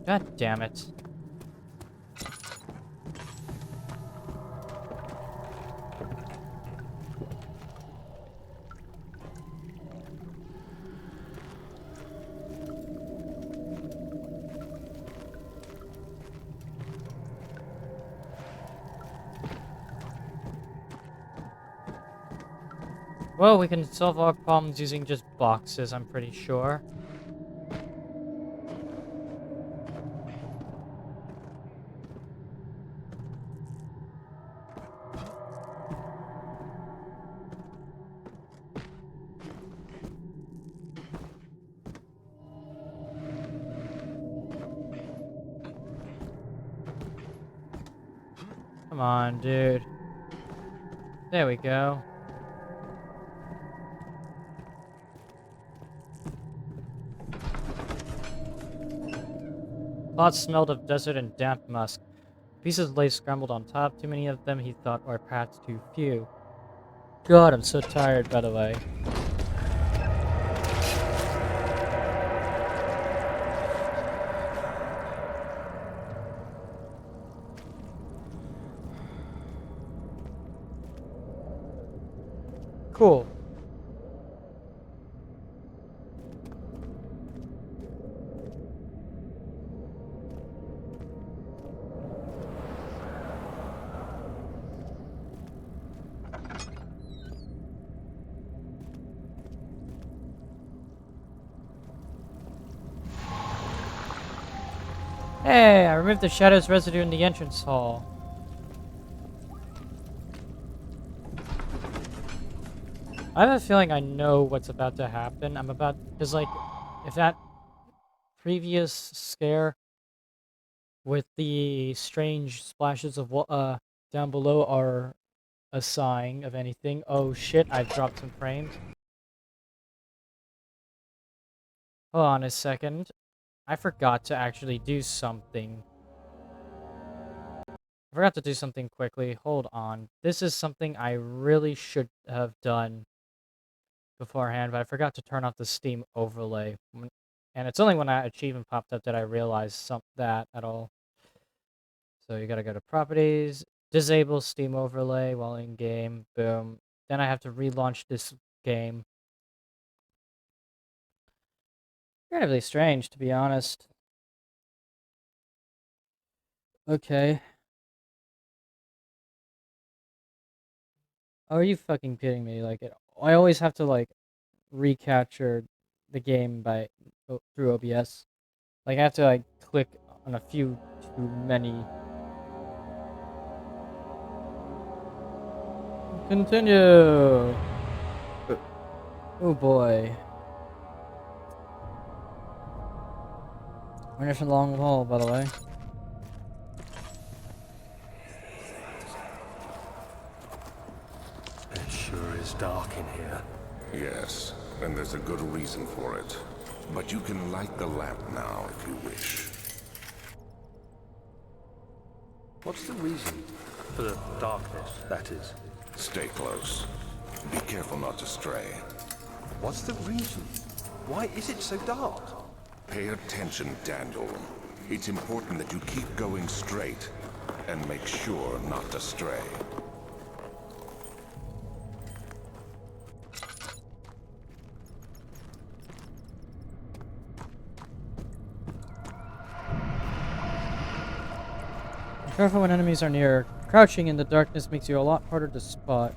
God damn it. Well, we can solve our problems using just boxes, I'm pretty sure. Come on, dude. There we go. Cloth smelled of desert and damp musk. Pieces lay scrambled on top. Too many of them, he thought, were perhaps too few. God, I'm so tired, by the way. Cool. Hey, I removed the shadow's residue in the entrance hall. I have a feeling I know what's about to happen. Because, like, if that previous scare with the strange splashes of down below are a sign of anything. Oh shit, I've dropped some frames. Hold on a second. I forgot to actually do something. I forgot to do something quickly. Hold on. This is something I really should have done beforehand, but I forgot to turn off the Steam overlay. And it's only when that achievement popped up that I realized that at all. So you gotta go to properties, disable Steam overlay while in game, boom. Then I have to relaunch this game. Incredibly strange, to be honest. Okay. Oh, are you fucking kidding me? I always have to like recapture the game through OBS. Like I have to like click on a few too many. Continue. Oh boy. Finish a long haul, by the way. It sure is dark in here. Yes, and there's a good reason for it. But you can light the lamp now if you wish. What's the reason? For the darkness, that is. Stay close. Be careful not to stray. What's the reason? Why is it so dark? Pay attention, Daniel. It's important that you keep going straight and make sure not to stray. Be careful when enemies are near. Crouching in the darkness makes you a lot harder to spot.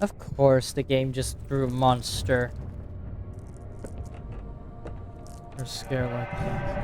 Of course, the game just threw a monster. Or scare like that.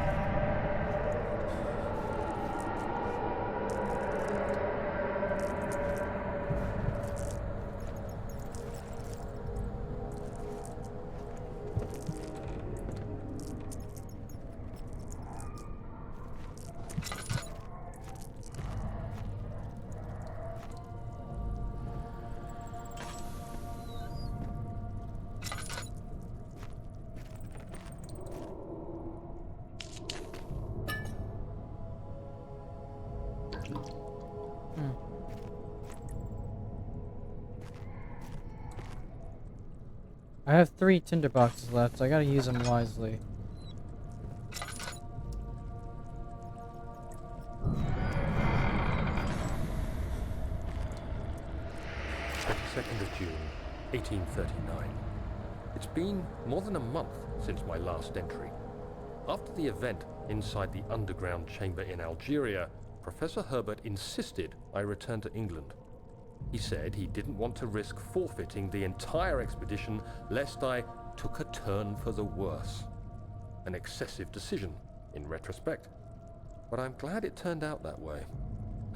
I have 3 tinderboxes left, so I gotta use them wisely. June 1839. It's been more than a month since my last entry. After the event inside the underground chamber in Algeria, Professor Herbert insisted I return to England. He said he didn't want to risk forfeiting the entire expedition lest I took a turn for the worse. An excessive decision, in retrospect. But I'm glad it turned out that way.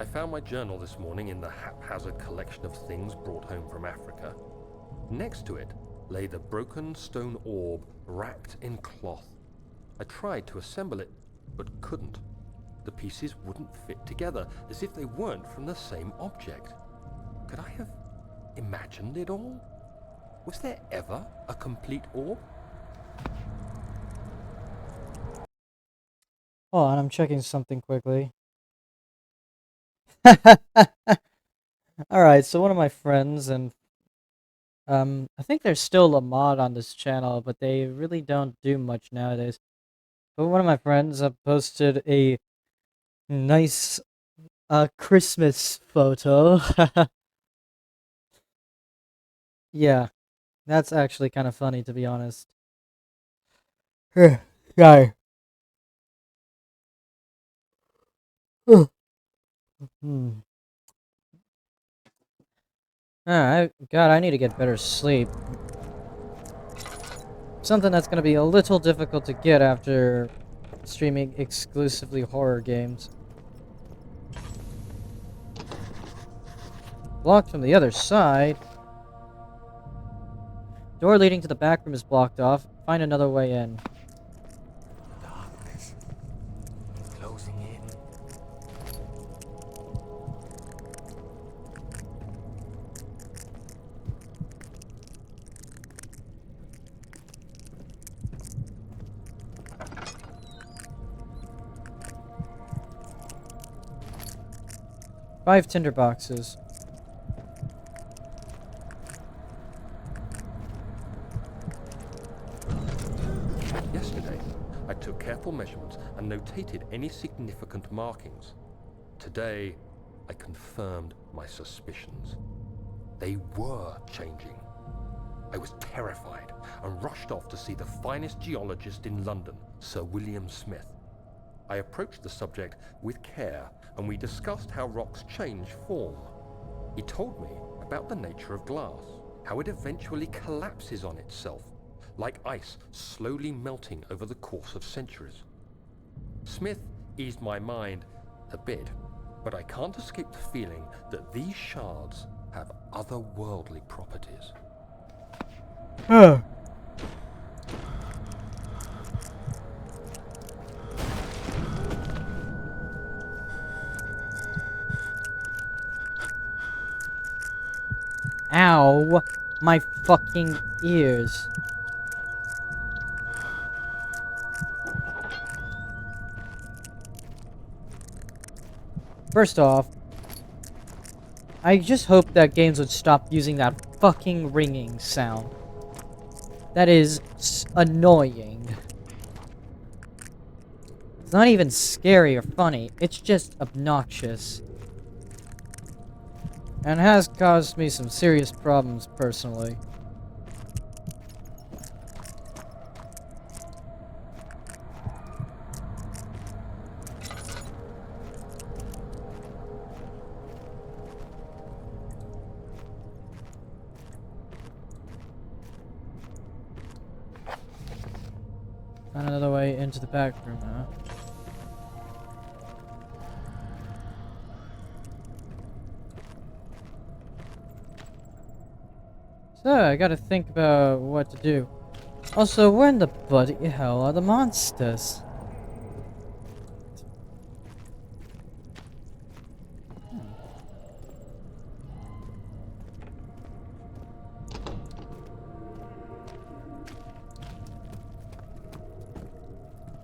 I found my journal this morning in the haphazard collection of things brought home from Africa. Next to it lay the broken stone orb wrapped in cloth. I tried to assemble it, but couldn't. The pieces wouldn't fit together, as if they weren't from the same object. Could I have imagined it all? Was there ever a complete orb? Hold on, I'm checking something quickly. Alright, so one of my friends, and I think there's still a mod on this channel, but they really don't do much nowadays. But one of my friends posted a nice Christmas photo. Yeah, that's actually kind of funny, to be honest. Guy. Hmm. God, I need to get better sleep. Something that's gonna be a little difficult to get after streaming exclusively horror games. Blocked from the other side. Door leading to the back room is blocked off. Find another way in. Darkness. Closing in. 5 tinder boxes. Yesterday, I took careful measurements and notated any significant markings. Today, I confirmed my suspicions. They were changing. I was terrified and rushed off to see the finest geologist in London, Sir William Smith. I approached the subject with care and we discussed how rocks change form. He told me about the nature of glass, how it eventually collapses on itself, like ice slowly melting over the course of centuries. Smith eased my mind a bit, but I can't escape the feeling that these shards have otherworldly properties. Ow! My fucking ears. First off, I just hope that games would stop using that fucking ringing sound. That is annoying. It's not even scary or funny, it's just obnoxious. And has caused me some serious problems personally. Found another way into the back room, huh? So, I gotta think about what to do. Also, where in the bloody hell are the monsters?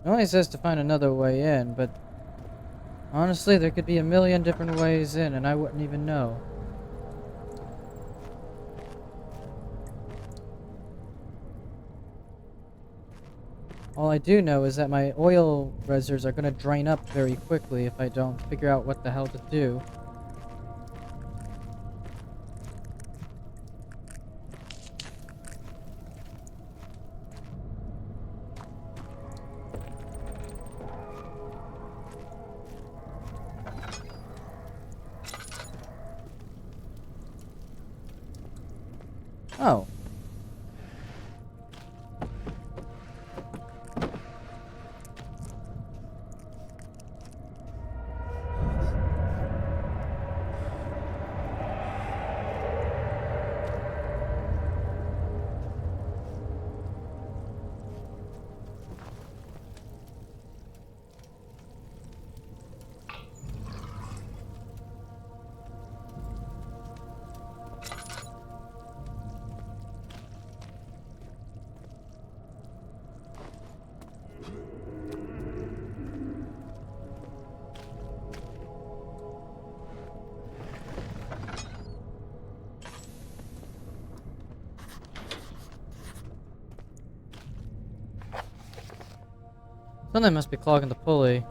It only says to find another way in, but honestly, there could be a million different ways in, and I wouldn't even know. All I do know is that my oil reserves are gonna drain up very quickly if I don't figure out what the hell to do. Oh. Something must be clogging the pulley.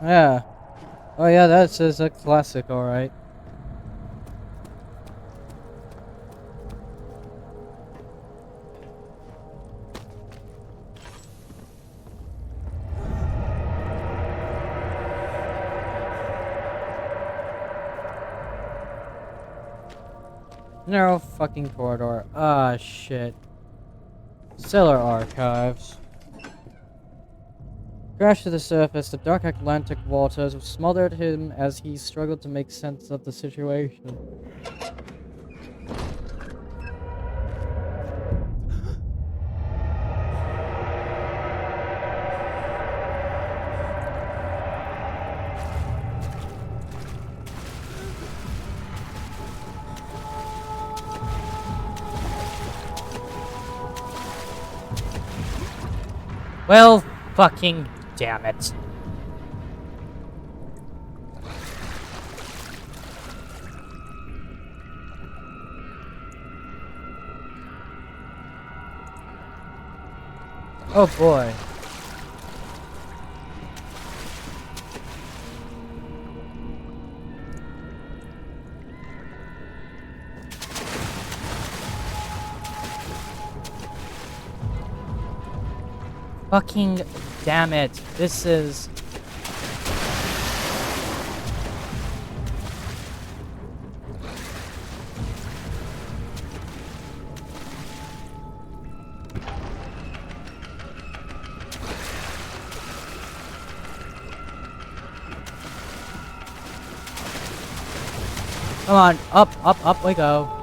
Yeah. Oh yeah, that's a classic, alright. Narrow fucking corridor. Ah, shit. Cellar archives. Crashed to the surface, the dark Atlantic waters smothered him as he struggled to make sense of the situation. Well, fucking damn it. Oh boy. Fucking damn it. This is... Come on, up we go.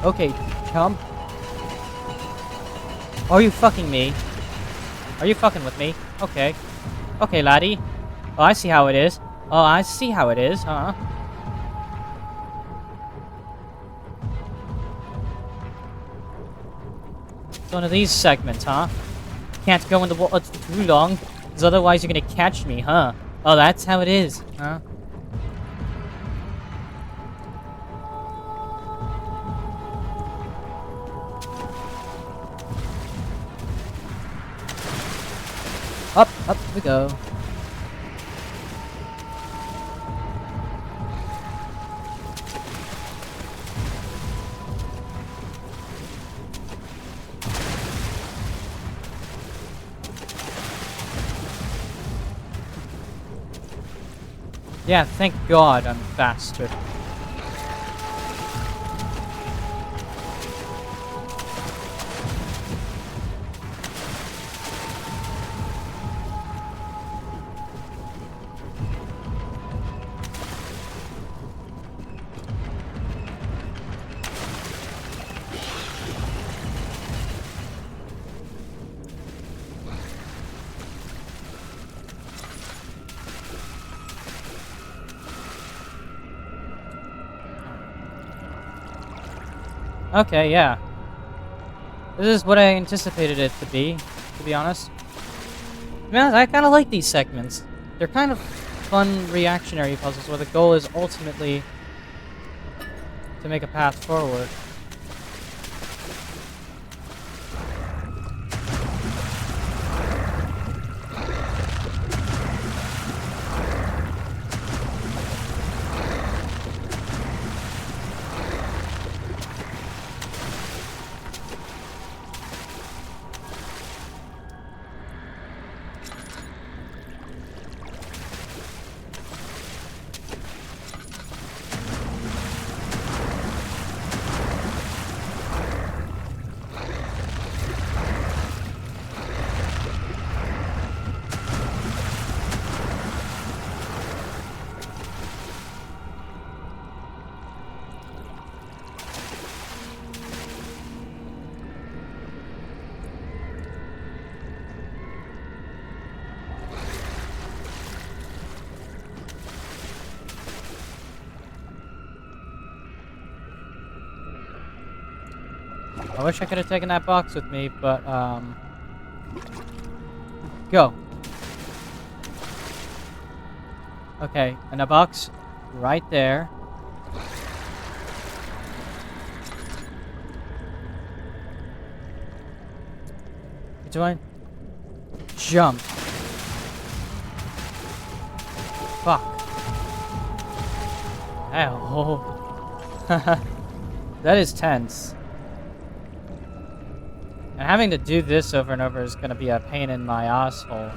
Okay, chump. Are you fucking me? Are you fucking with me? Okay. Okay, laddie. Oh, I see how it is. Oh, I see how it is, huh? It's one of these segments, huh? Can't go in the water too long, because otherwise you're gonna catch me, huh? Oh, that's how it is, huh? Up we go. Yeah, thank God I'm faster. Okay, yeah. This is what I anticipated it to be honest. Man, I kind of like these segments. They're kind of fun reactionary puzzles where the goal is ultimately to make a path forward. I wish I could have taken that box with me, but, go. Okay, and a box right there. What do I? Jump. Fuck. Ow. That is tense. And having to do this over and over is going to be a pain in my asshole.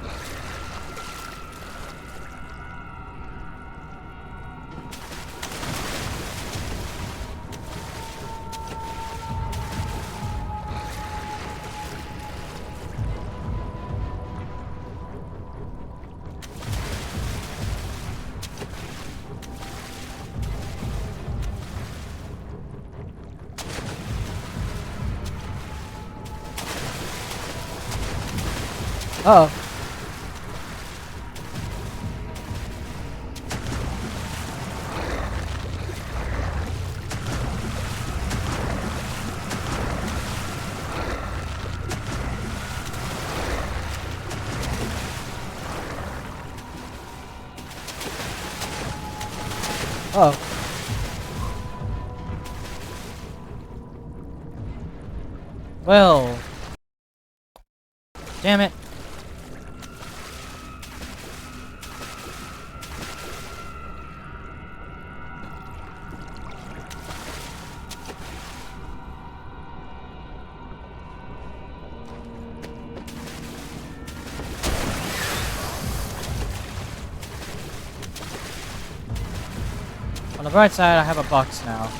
Uh oh. Oh. Well. Damn it. On the bright side, I have a box now.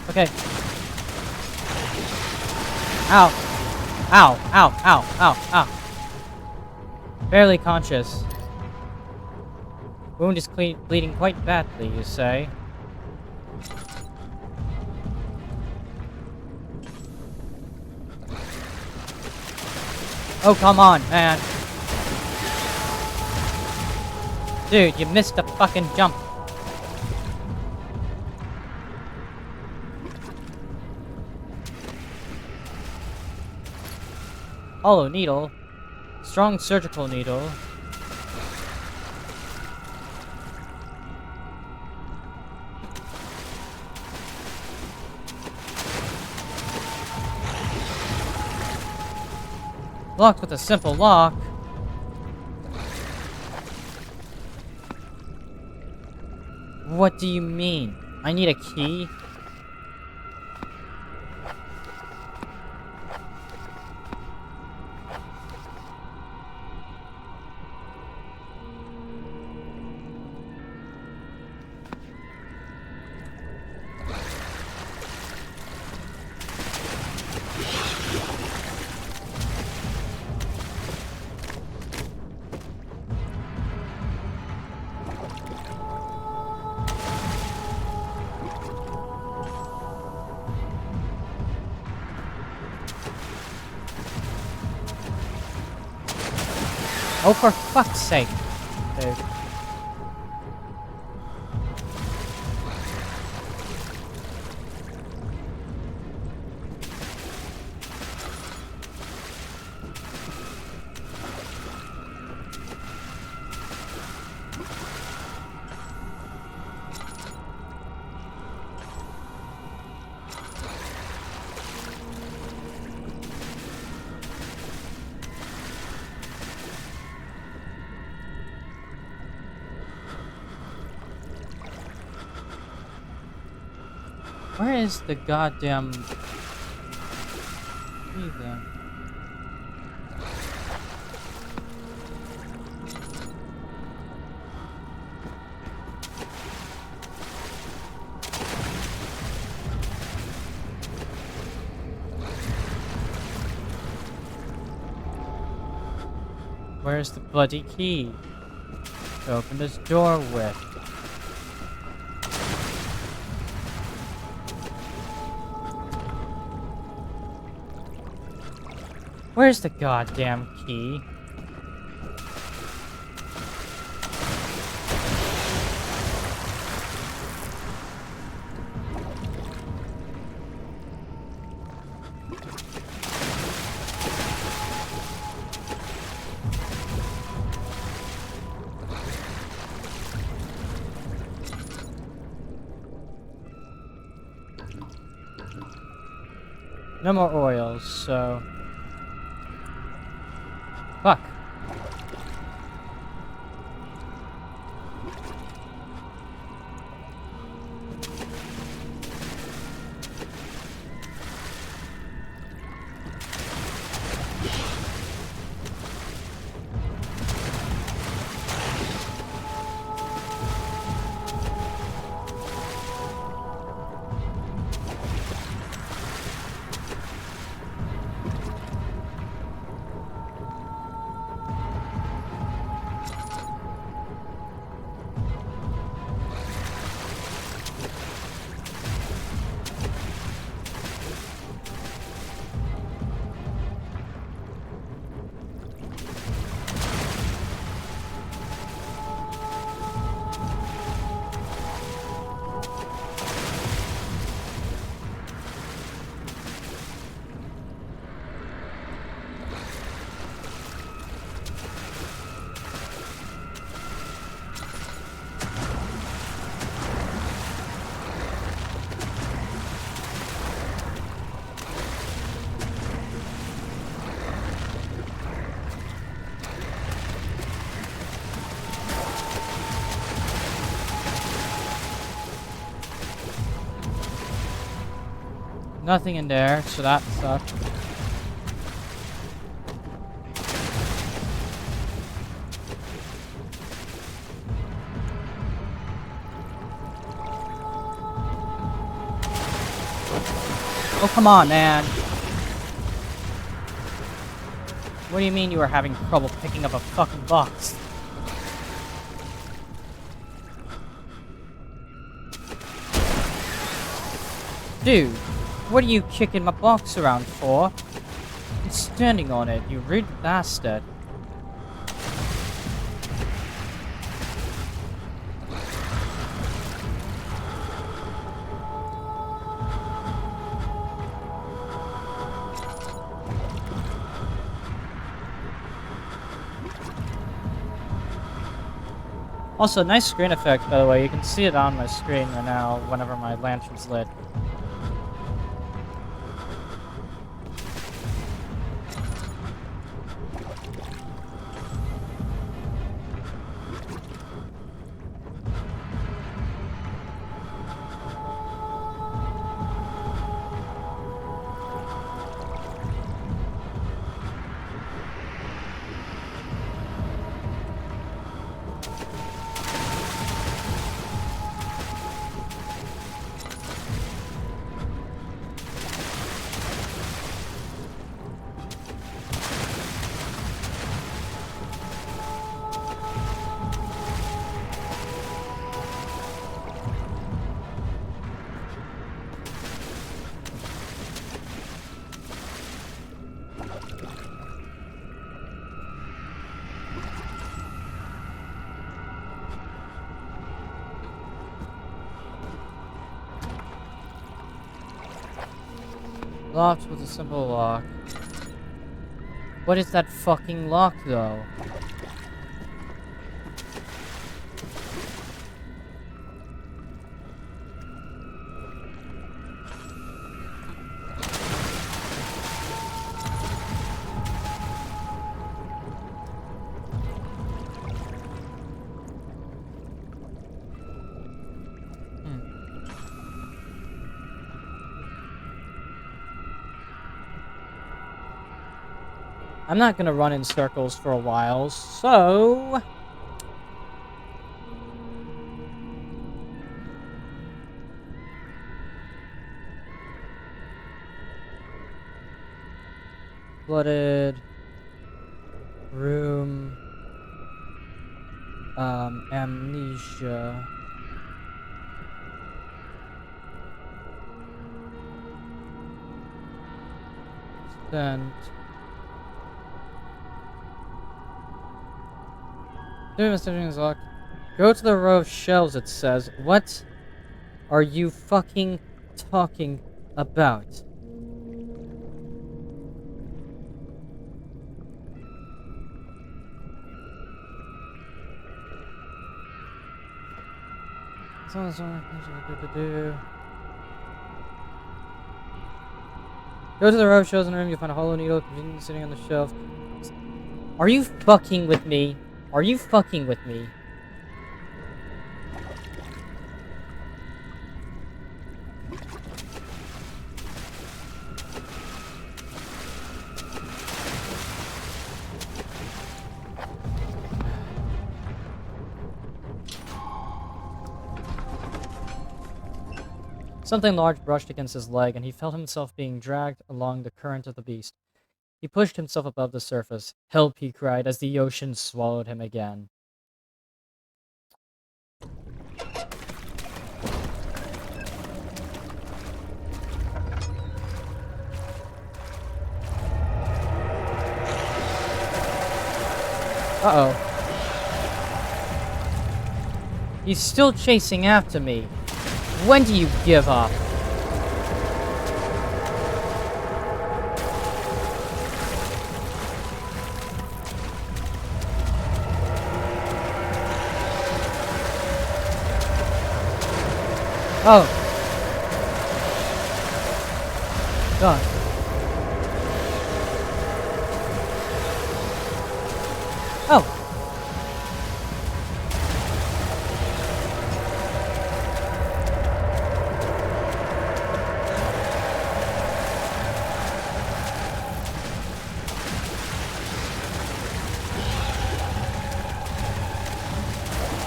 Okay. Ow. Ow, ow, ow, ow, ow. Barely conscious. Wound is bleeding quite badly, you say? Oh, come on, man. Dude, you missed the fucking jump. Hollow needle. Strong surgical needle. Locked with a simple lock. What do you mean? I need a key? Oh, for fuck's sake. Dude. Where is the goddamn key then? Where's the bloody key to open this door with? Where's the goddamn key? No more oils, so... Fuck. Nothing in there, so that sucked. Oh, come on, man. What do you mean you were having trouble picking up a fucking box? Dude, what are you kicking my box around for? I'm standing on it, you rude bastard. Also, nice screen effect, by the way. You can see it on my screen right now whenever my lantern's lit. Locked with a simple lock. What is that fucking lock, though? I'm not gonna run in circles for a while, so... Flooded... Room... Amnesia... Sent... Messaging is locked. Go to the row of shelves, it says. What are you fucking talking about? Go to the row of shelves in the room, you'll find a hollow needle conveniently sitting on the shelf. Are you fucking with me? Are you fucking with me? Something large brushed against his leg, and he felt himself being dragged along the current of the beast. He pushed himself above the surface. Help, he cried, as the ocean swallowed him again. Uh-oh. He's still chasing after me. When do you give up? Oh. God. Oh.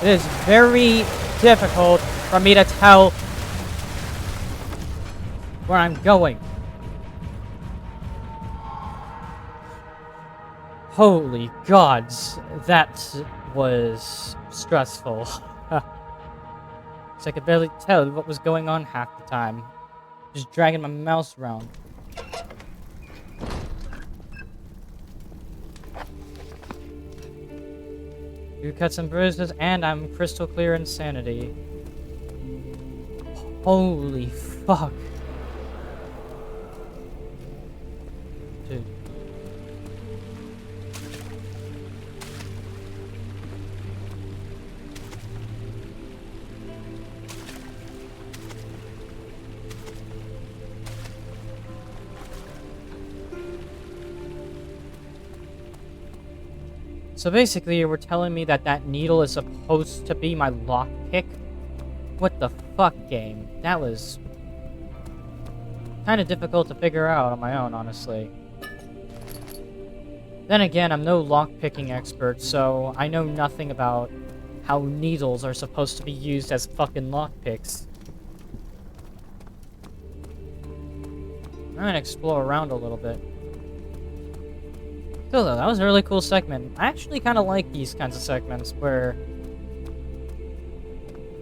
It is very difficult for me to tell where I'm going. Holy gods, that was stressful. So I could barely tell what was going on half the time. Just dragging my mouse around. Few cuts and bruises, and I'm crystal clear insanity. Holy fuck. Dude. So basically, you were telling me that that needle is supposed to be my lockpick? What the fuck, game? That was kind of difficult to figure out on my own, honestly. Then again, I'm no lockpicking expert, so I know nothing about how needles are supposed to be used as fucking lockpicks. I'm gonna explore around a little bit. Still though, that was a really cool segment. I actually kind of like these kinds of segments where,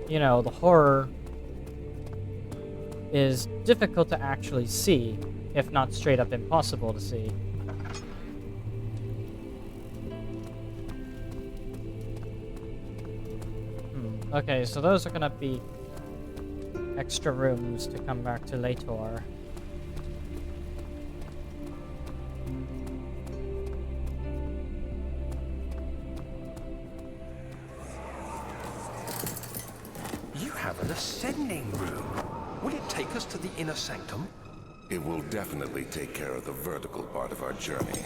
you know, the horror is difficult to actually see, if not straight up impossible to see. Okay, so those are gonna be extra rooms to come back to later. You have an ascending room. Will it take us to the inner sanctum? It will definitely take care of the vertical part of our journey.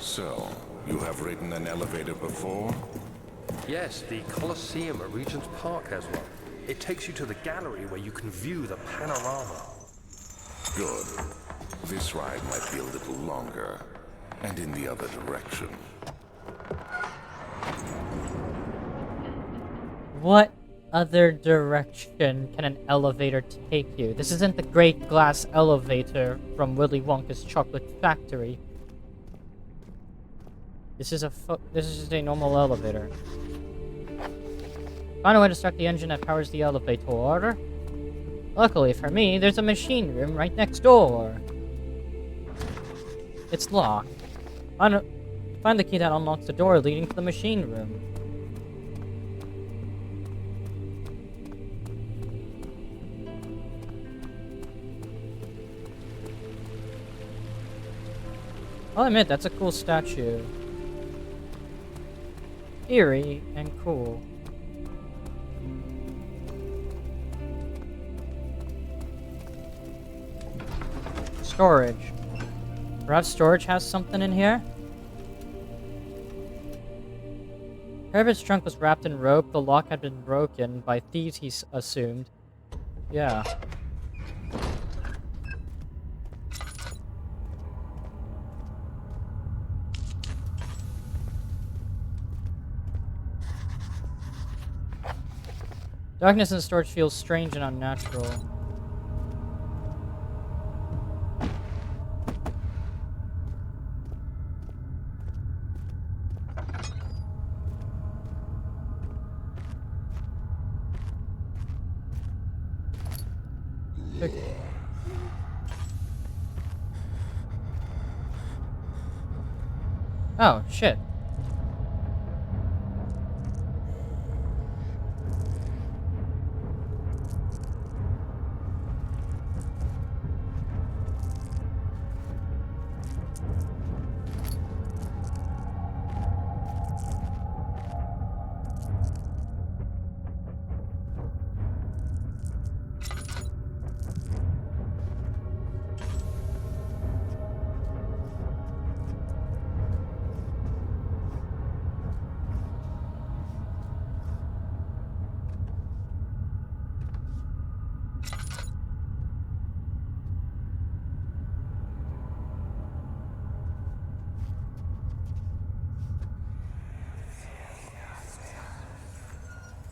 So, you have ridden an elevator before? Yes, the Colosseum at Regent's Park has one. It takes you to the gallery where you can view the panorama. Good. This ride might be a little longer. and in the other direction. What other direction can an elevator take you? This isn't the great glass elevator from Willy Wonka's Chocolate Factory. This is just a normal elevator. Find a way to start the engine that powers the elevator. Luckily for me, there's a machine room right next door. It's locked. Find the key that unlocks the door leading to the machine room. I'll admit, that's a cool statue. Eerie and cool. Storage. Perhaps storage has something in here? Herbert's trunk was wrapped in rope. The lock had been broken by thieves, he assumed. Yeah. Darkness in the storage feels strange and unnatural. Oh, shit.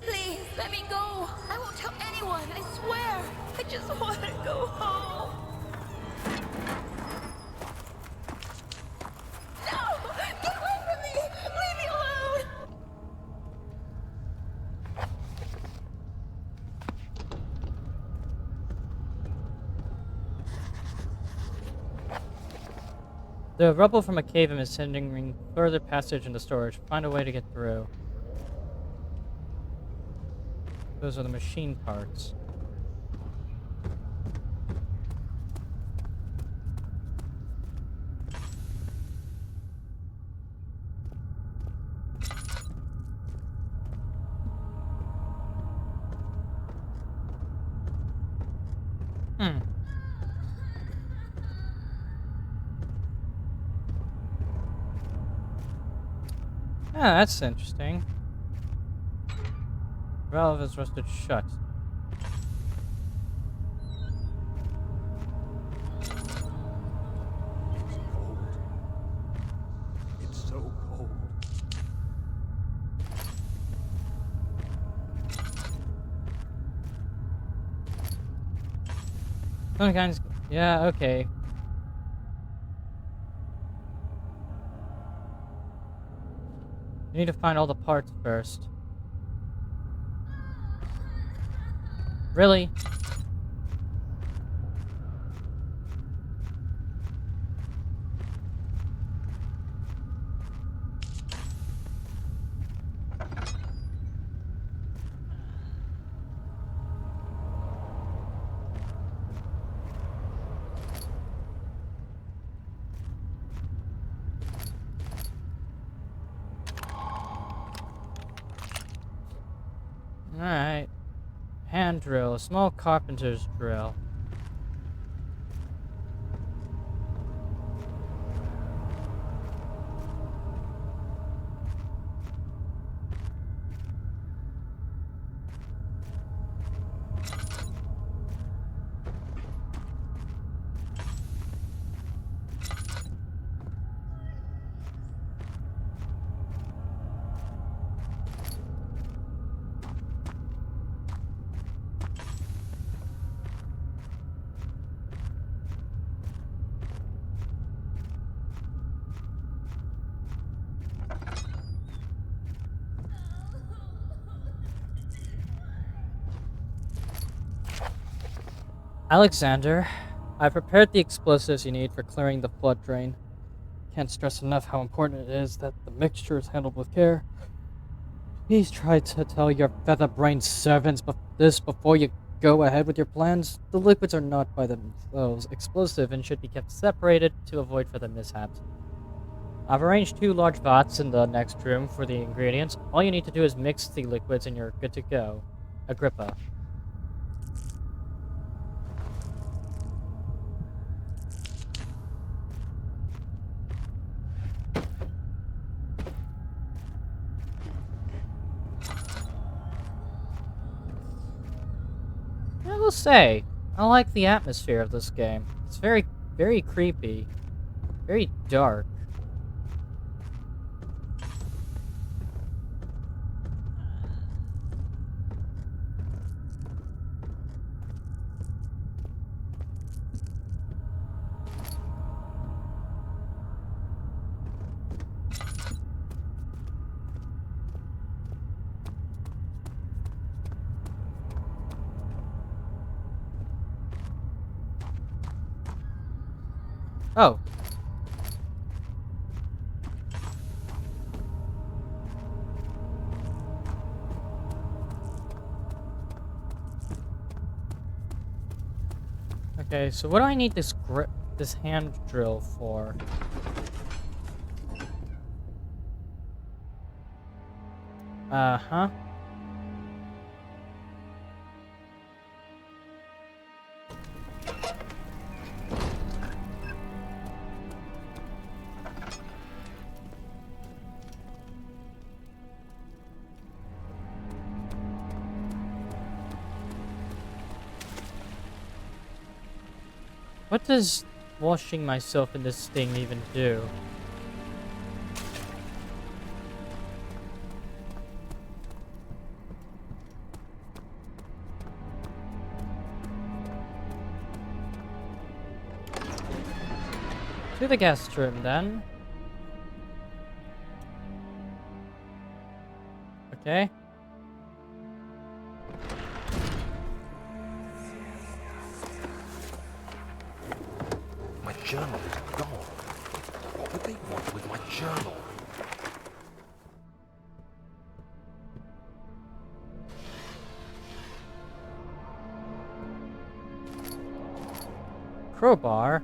Please, let me go. I won't tell anyone, I swear. I just want to go home. No! Get away from me! Leave me alone! The rubble from a cave is hindering further passage into storage. Find a way to get through. Those are the machine parts. Ah, that's interesting. Valve is rusted shut. It's so cold. Some kinds. Yeah, okay. You need to find all the parts first. Really? Alright. Hand drill, a small carpenter's drill. Alexander, I prepared the explosives you need for clearing the flood drain. Can't stress enough how important it is that the mixture is handled with care. Please try to tell your feather-brained servants this before you go ahead with your plans. The liquids are not by themselves explosive and should be kept separated to avoid further mishaps. I've arranged 2 large vats in the next room for the ingredients. All you need to do is mix the liquids and you're good to go. Agrippa. I will say, I like the atmosphere of this game. It's very, very creepy. Very dark. Oh. Okay, so what do I need this hand drill for? Uh-huh. What does washing myself in this thing even do? To the guest room, then. Okay. My journal is gone. What would they want with my journal? Crowbar.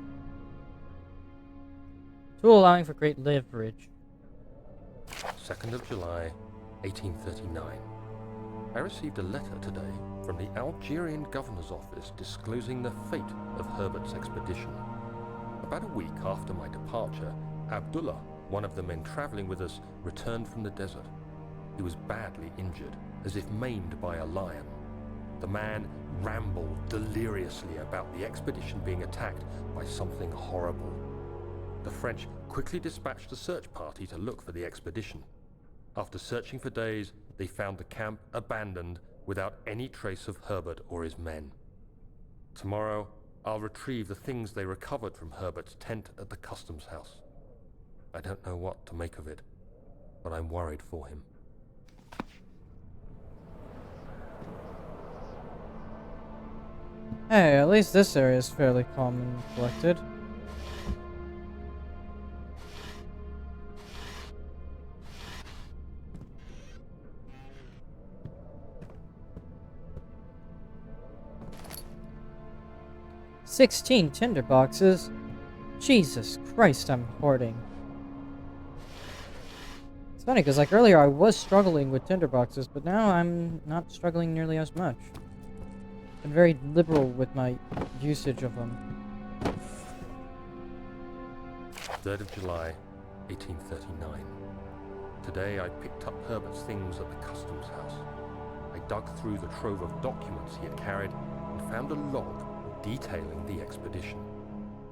Tool allowing for great leverage. 2nd of July, 1839. I received a letter today from the Algerian governor's office disclosing the fate of Herbert's expedition. About a week after my departure, Abdullah, one of the men traveling with us, returned from the desert. He was badly injured, as if maimed by a lion. The man rambled deliriously about the expedition being attacked by something horrible. The French quickly dispatched a search party to look for the expedition. After searching for days, they found the camp abandoned without any trace of Herbert or his men. Tomorrow, I'll retrieve the things they recovered from Herbert's tent at the customs house. I don't know what to make of it, but I'm worried for him. Hey, at least this area is fairly calm and collected. "16 tinder boxes? Jesus Christ, I'm hoarding." It's funny, because like earlier I was struggling with tinder boxes, but now I'm not struggling nearly as much. I'm very liberal with my usage of them. 3rd of July, 1839. Today I picked up Herbert's things at the customs house. I dug through the trove of documents he had carried and found a log detailing the expedition.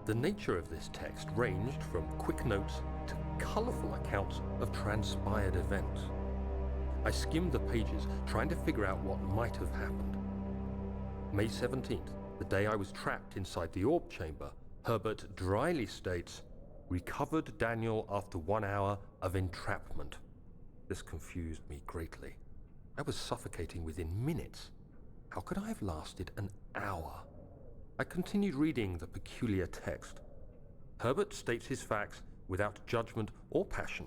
The nature of this text ranged from quick notes to colourful accounts of transpired events. I skimmed the pages, trying to figure out what might have happened. May 17th, the day I was trapped inside the orb chamber, Herbert dryly states, "Recovered Daniel after 1 hour of entrapment." This confused me greatly. I was suffocating within minutes. How could I have lasted an hour? I continued reading the peculiar text. Herbert states his facts without judgment or passion,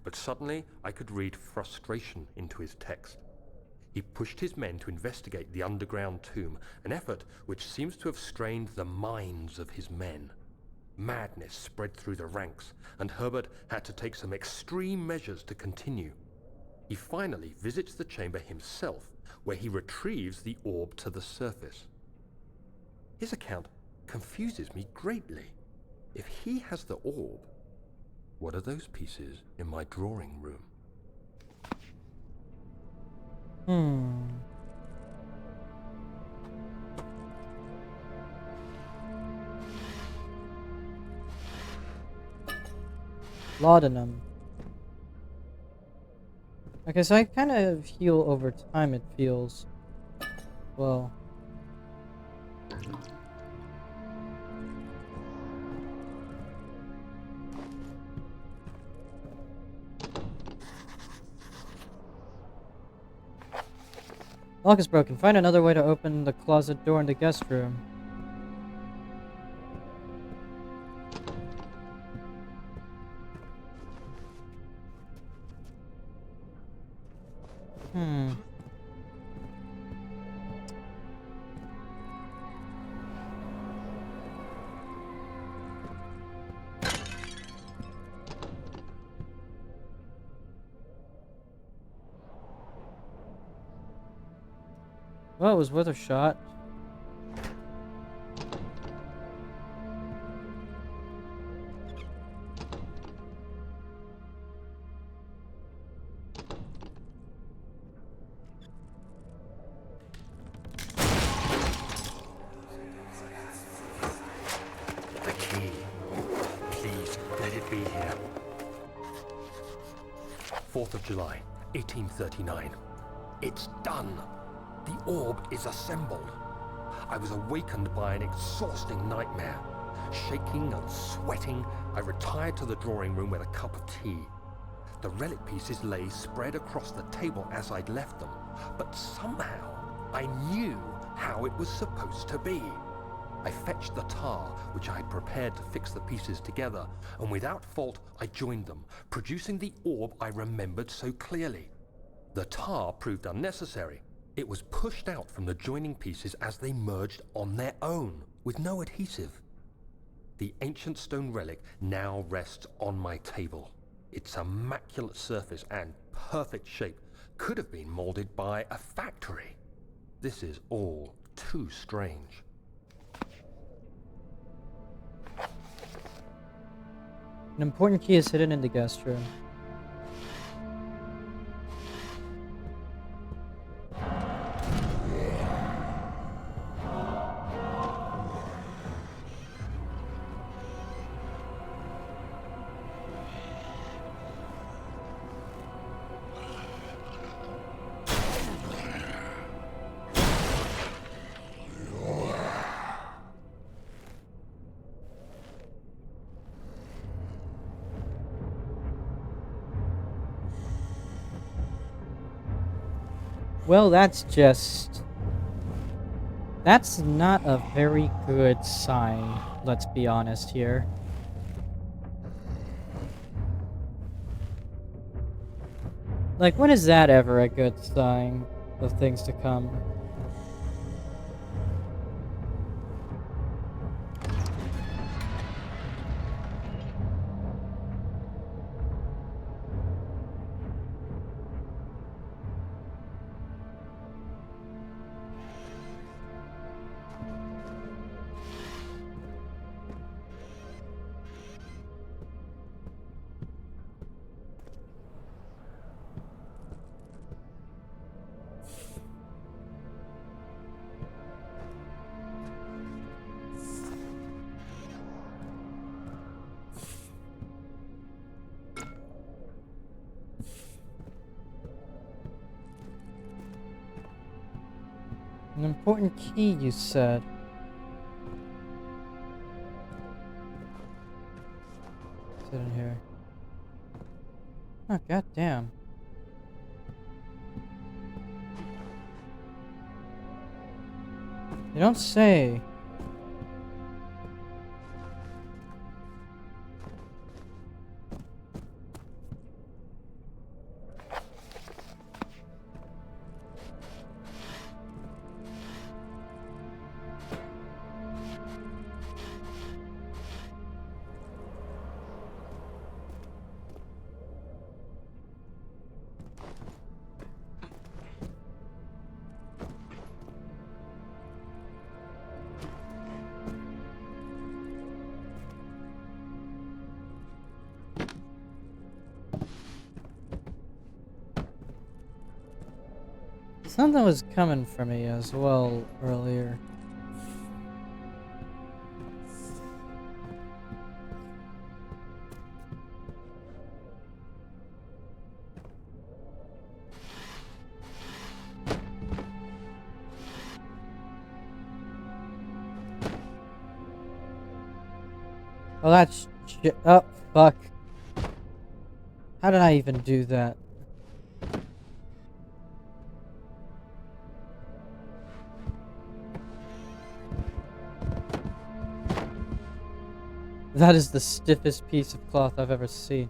but suddenly I could read frustration into his text. He pushed his men to investigate the underground tomb, an effort which seems to have strained the minds of his men. Madness spread through the ranks, and Herbert had to take some extreme measures to continue. He finally visits the chamber himself, where he retrieves the orb to the surface. His account confuses me greatly. If he has the orb, what are those pieces in my drawing room? Laudanum. Okay, so I kind of heal over time, it feels. Well. Lock is broken. Find another way to open the closet door in the guest room. Well, it was worth a shot. The key. Please, let it be here. 4th of July, 1839. It's done. The orb is assembled. I was awakened by an exhausting nightmare. Shaking and sweating, I retired to the drawing room with a cup of tea. The relic pieces lay spread across the table as I'd left them, but somehow I knew how it was supposed to be. I fetched the tar, which I had prepared to fix the pieces together, and without fault I joined them, producing the orb I remembered so clearly. The tar proved unnecessary. It was pushed out from the joining pieces as they merged on their own, with no adhesive. The ancient stone relic now rests on my table. Its immaculate surface and perfect shape could have been molded by a factory. This is all too strange. An important key is hidden in the guest room. Well, that's not a very good sign, let's be honest here. Like, when is that ever a good sign of things to come? An important key, you said. Sit in here. Oh, goddamn. You don't say. Something was coming for me as well earlier. Oh, that's shit. Oh, fuck. How did I even do that? That is the stiffest piece of cloth I've ever seen.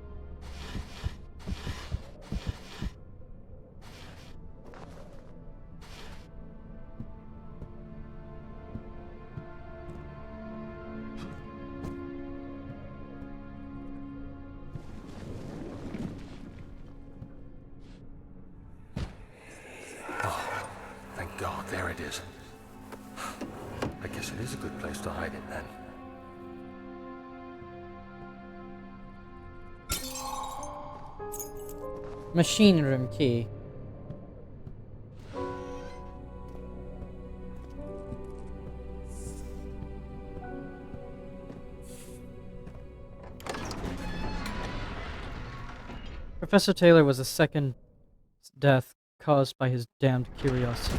Thank God, there it is. I guess it is a good place to hide it then. Machine room key. Professor Taylor was the second death caused by his damned curiosity.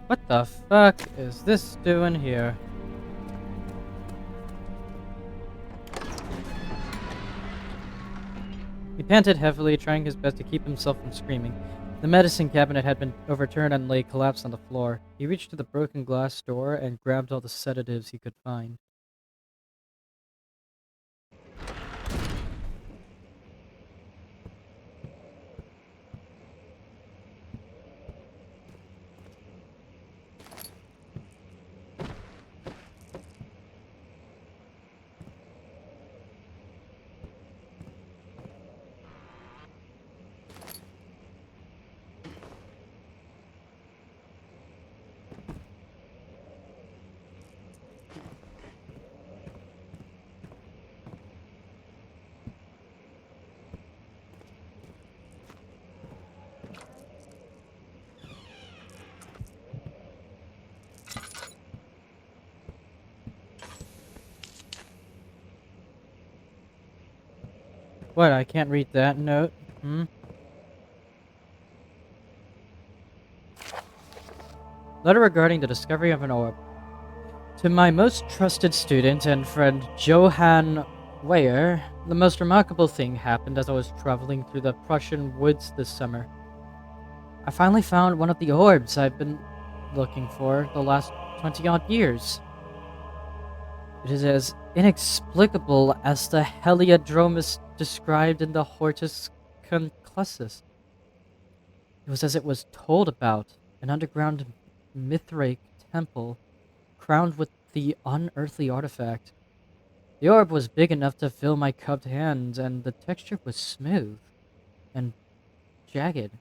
What the fuck is this doing here? He panted heavily, trying his best to keep himself from screaming. The medicine cabinet had been overturned and lay collapsed on the floor. He reached to the broken glass door and grabbed all the sedatives he could find. What, I can't read that note? Letter regarding the discovery of an orb. To my most trusted student and friend, Johann Weyer, the most remarkable thing happened as I was traveling through the Prussian woods this summer. I finally found one of the orbs I've been looking for the last 20-odd years. It is as inexplicable as the heliodromus described in the Hortus Conclussus. It was as it was told about, an underground Mithraic temple crowned with the unearthly artifact. The orb was big enough to fill my cupped hands, and the texture was smooth and jagged.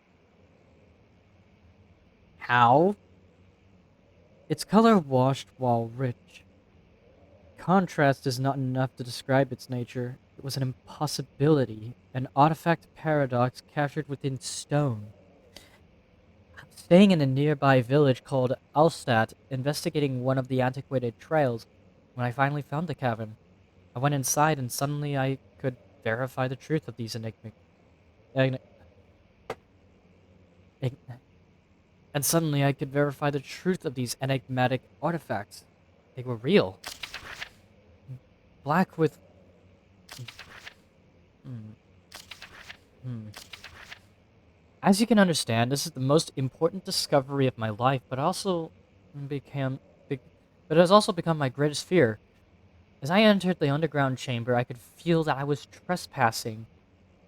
How? Its color washed while rich. Contrast is not enough to describe its nature. It was an impossibility, an artifact paradox captured within stone. Staying in a nearby village called Alstadt, investigating one of the antiquated trails, when I finally found the cavern. I went inside and suddenly I could verify the truth of these eni- ig- and suddenly I could verify the truth of these enigmatic artifacts. They were real. Black with hmm, hmm. As you can understand, this is the most important discovery of my life, but became be- but it has also become my greatest fear. As I entered the underground chamber, I could feel that I was trespassing.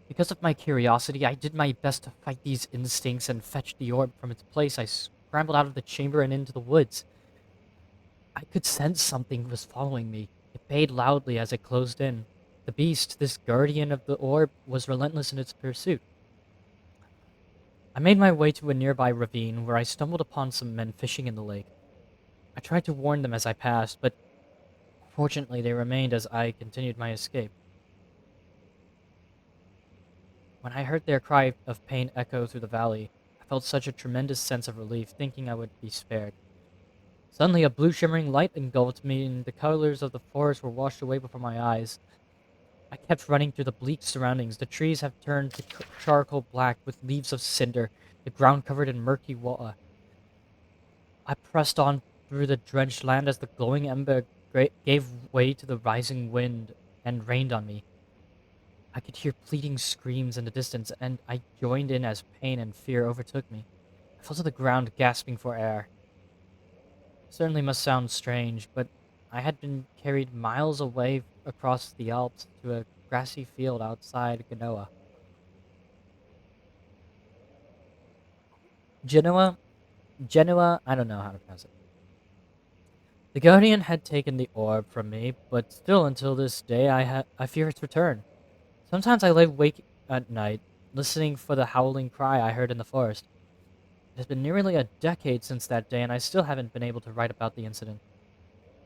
Because of my curiosity, I did my best to fight these instincts and fetch the orb from its place. I scrambled out of the chamber and into the woods. I could sense something was following me. It bayed loudly as it closed in. The beast, this guardian of the orb, was relentless in its pursuit. I made my way to a nearby ravine where I stumbled upon some men fishing in the lake. I tried to warn them as I passed, but fortunately they remained as I continued my escape. When I heard their cry of pain echo through the valley, I felt such a tremendous sense of relief, thinking I would be spared. Suddenly, a blue shimmering light engulfed me, and the colors of the forest were washed away before my eyes. I kept running through the bleak surroundings. The trees have turned to charcoal black with leaves of cinder, the ground covered in murky water. I pressed on through the drenched land as the glowing ember gave way to the rising wind and rained on me. I could hear pleading screams in the distance, and I joined in as pain and fear overtook me. I fell to the ground, gasping for air. Certainly must sound strange, but I had been carried miles away across the Alps to a grassy field outside Genoa. Genoa? Genoa? I don't know how to pronounce it. The Guardian had taken the orb from me, but still until this day I fear its return. Sometimes I lay awake at night, listening for the howling cry I heard in the forest. It has been nearly a decade since that day, and I still haven't been able to write about the incident.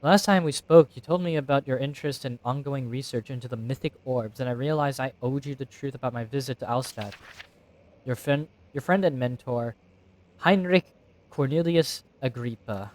Last time we spoke, you told me about your interest in ongoing research into the mythic orbs, and I realized I owed you the truth about my visit to Alstadt. Your friend and mentor, Heinrich Cornelius Agrippa.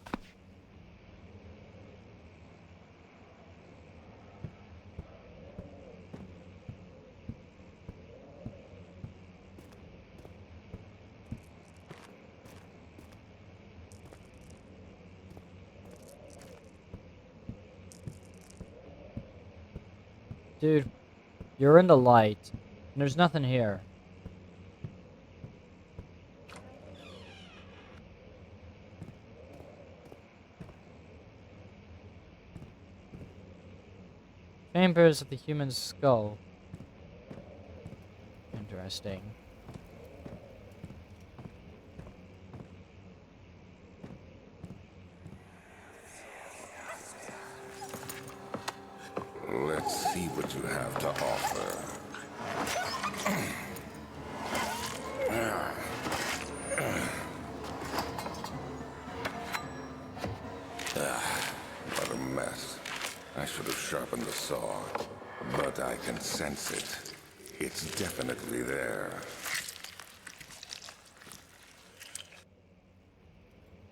Dude, you're in the light, and there's nothing here. Chambers of the human skull. Interesting. Let's see what you have to offer. What a mess. I should have sharpened the saw. But I can sense it. It's definitely there.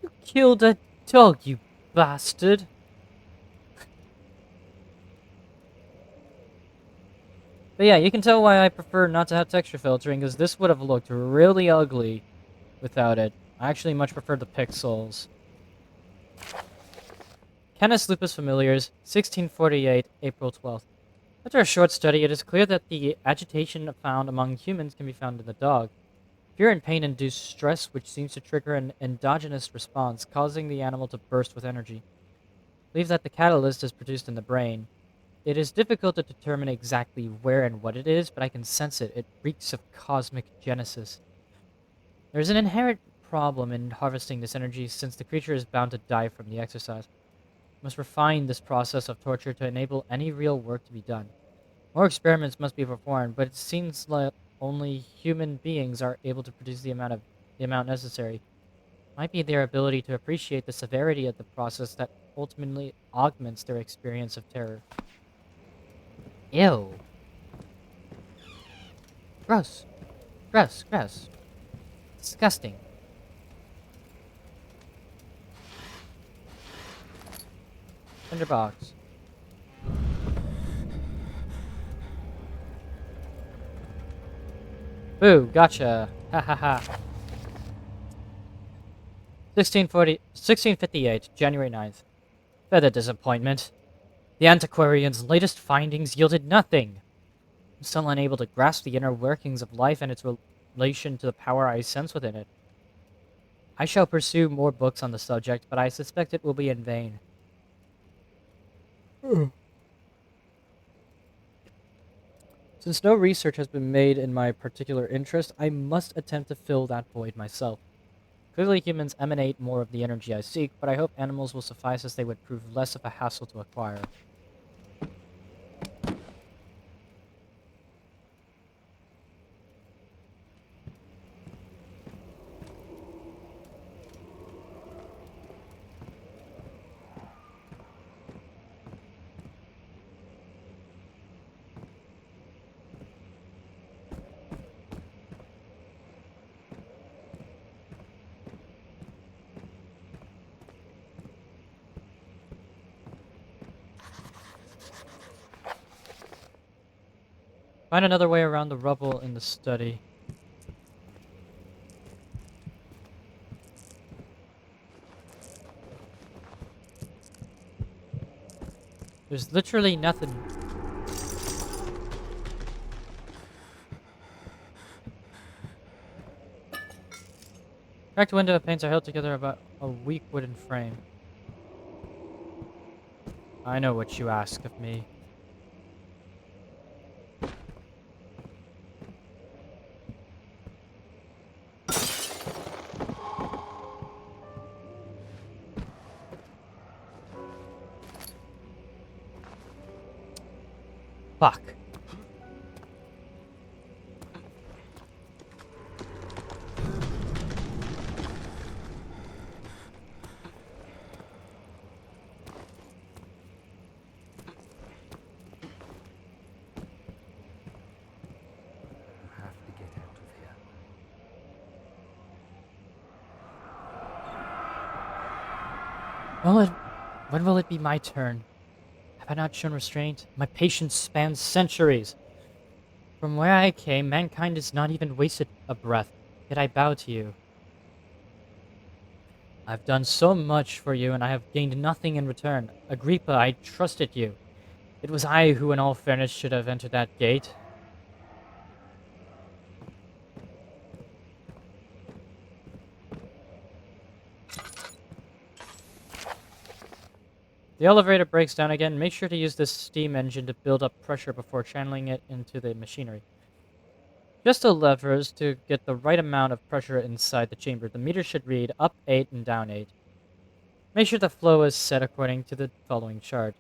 You killed a dog, you bastard! But yeah, you can tell why I prefer not to have texture filtering, because this would have looked really ugly without it. I actually much prefer the pixels. Canis lupus familiaris, 1648, April 12th. After a short study, it is clear that the agitation found among humans can be found in the dog. Fear and pain induce stress, which seems to trigger an endogenous response, causing the animal to burst with energy. I believe that the catalyst is produced in the brain. It is difficult to determine exactly where and what it is, but I can sense it. It reeks of cosmic genesis. There is an inherent problem in harvesting this energy, since the creature is bound to die from the exercise. We must refine this process of torture to enable any real work to be done. More experiments must be performed, but it seems like only human beings are able to produce the amount necessary. Might be their ability to appreciate the severity of the process that ultimately augments their experience of terror. Ew. Gross. Gross. Gross. Disgusting. Tinderbox. Boo, gotcha. Ha ha ha. 1658, January 9th. Further disappointment. The antiquarian's latest findings yielded nothing. I'm still unable to grasp the inner workings of life and its relation to the power I sense within it. I shall pursue more books on the subject, but I suspect it will be in vain. Since no research has been made in my particular interest, I must attempt to fill that void myself. Clearly humans emanate more of the energy I seek, but I hope animals will suffice, as they would prove less of a hassle to acquire. Find another way around the rubble in the study. There's literally nothing. Cracked window and panes are held together about a weak wooden frame. I know what you ask of me. Fuck. Have to get out of here. When will it be my turn? Have I not shown restraint? My patience spans centuries. From where I came, mankind has not even wasted a breath, yet I bow to you. I've done so much for you, and I have gained nothing in return. Agrippa, I trusted you. It was I who, in all fairness, should have entered that gate. The elevator breaks down again. Make sure to use this steam engine to build up pressure before channeling it into the machinery. Just the levers to get the right amount of pressure inside the chamber. The meter should read up 8 and down 8. Make sure the flow is set according to the following chart.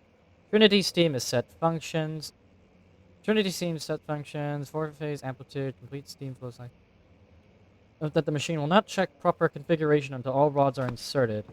Trinity steam is set functions. Trinity steam set functions. 4-phase amplitude. Complete steam flow cycle. Note that the machine will not check proper configuration until all rods are inserted.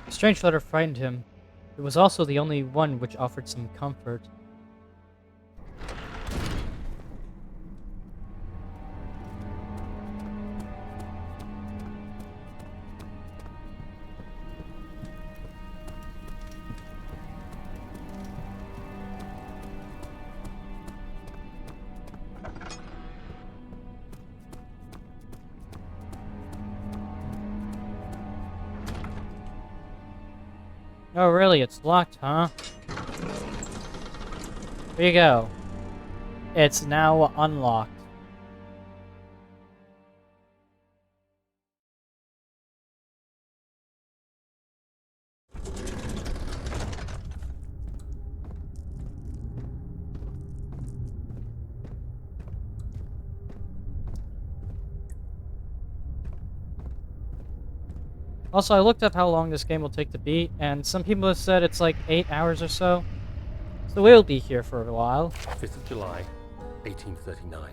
The strange letter frightened him. It was also the only one which offered some comfort. Oh, really? It's locked, huh? Here you go. It's now unlocked. Also, I looked up how long this game will take to beat, and some people have said it's like 8 hours or so. So we'll be here for a while. 5th of July, 1839.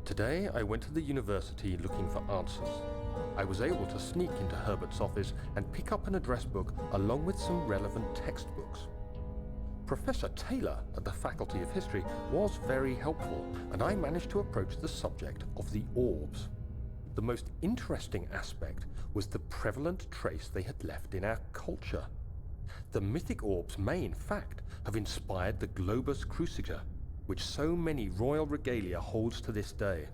Today, I went to the university looking for answers. I was able to sneak into Herbert's office and pick up an address book along with some relevant textbooks. Professor Taylor at the Faculty of History was very helpful, and I managed to approach the subject of the orbs. The most interesting aspect was the prevalent trace they had left in our culture. The mythic orbs may, in fact, have inspired the globus cruciger, which so many royal regalia holds to this day.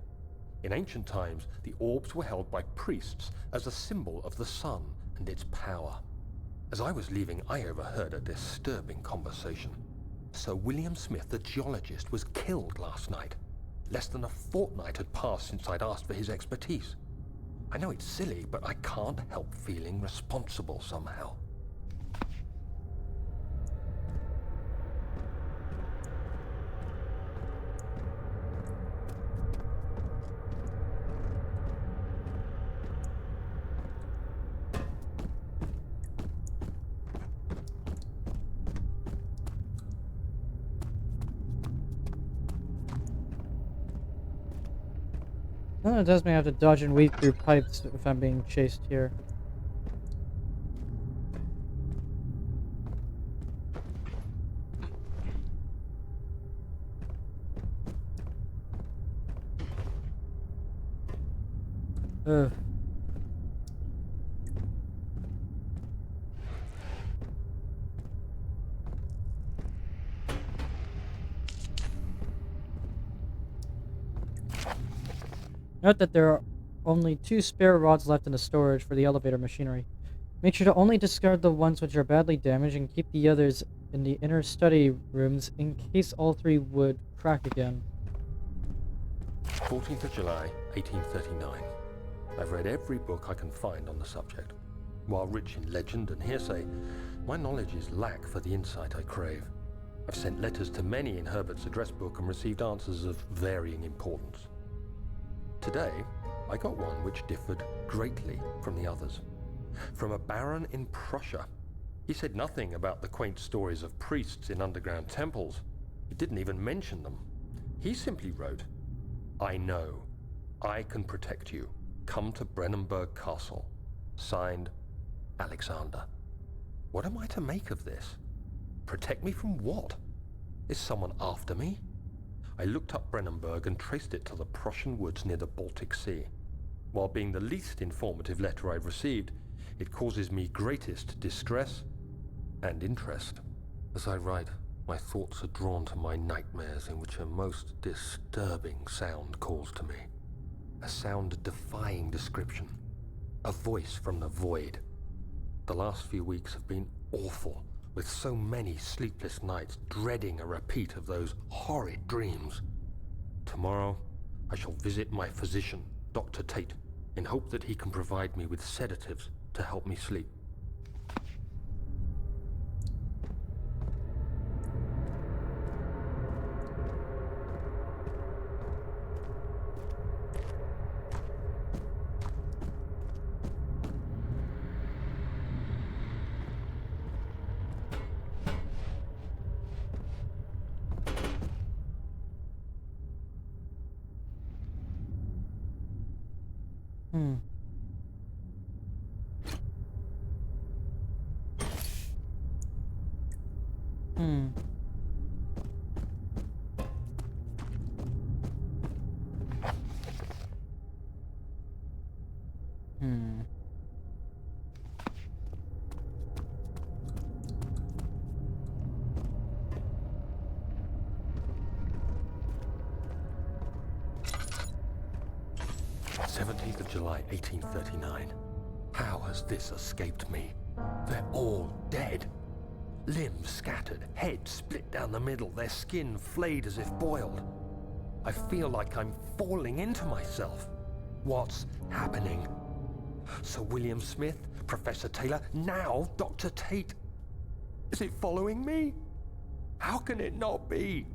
In ancient times, the orbs were held by priests as a symbol of the sun and its power. As I was leaving, I overheard a disturbing conversation. Sir William Smith, the geologist, was killed last night. Less than a fortnight had passed since I'd asked for his expertise. I know it's silly, but I can't help feeling responsible somehow. Oh, it does mean I have to dodge and weave through pipes if I'm being chased here. Ugh. Note that there are only 2 spare rods left in the storage for the elevator machinery. Make sure to only discard the ones which are badly damaged and keep the others in the inner study rooms in case all 3 would crack again. 14th of July, 1839. I've read every book I can find on the subject. While rich in legend and hearsay, my knowledge is lack for the insight I crave. I've sent letters to many in Herbert's address book and received answers of varying importance. Today, I got one which differed greatly from the others. From a baron in Prussia. He said nothing about the quaint stories of priests in underground temples. He didn't even mention them. He simply wrote, "I know. I can protect you. Come to Brennenburg Castle. Signed, Alexander." What am I to make of this? Protect me from what? Is someone after me? I looked up Brennenburg and traced it to the Prussian woods near the Baltic Sea. While being the least informative letter I've received, it causes me greatest distress and interest. As I write, my thoughts are drawn to my nightmares in which a most disturbing sound calls to me. A sound defying description. A voice from the void. The last few weeks have been awful, with so many sleepless nights dreading a repeat of those horrid dreams. Tomorrow, I shall visit my physician, Dr. Tate, in hope that he can provide me with sedatives to help me sleep. Hmm. Hmm. Hmm. 17th of July, 1839. How has this escaped me? They're all dead. Limbs scattered, heads split down the middle, their skin flayed as if boiled. I feel like I'm falling into myself. What's happening? Sir William Smith, Professor Taylor, now Dr. Tate. Is it following me? How can it not be?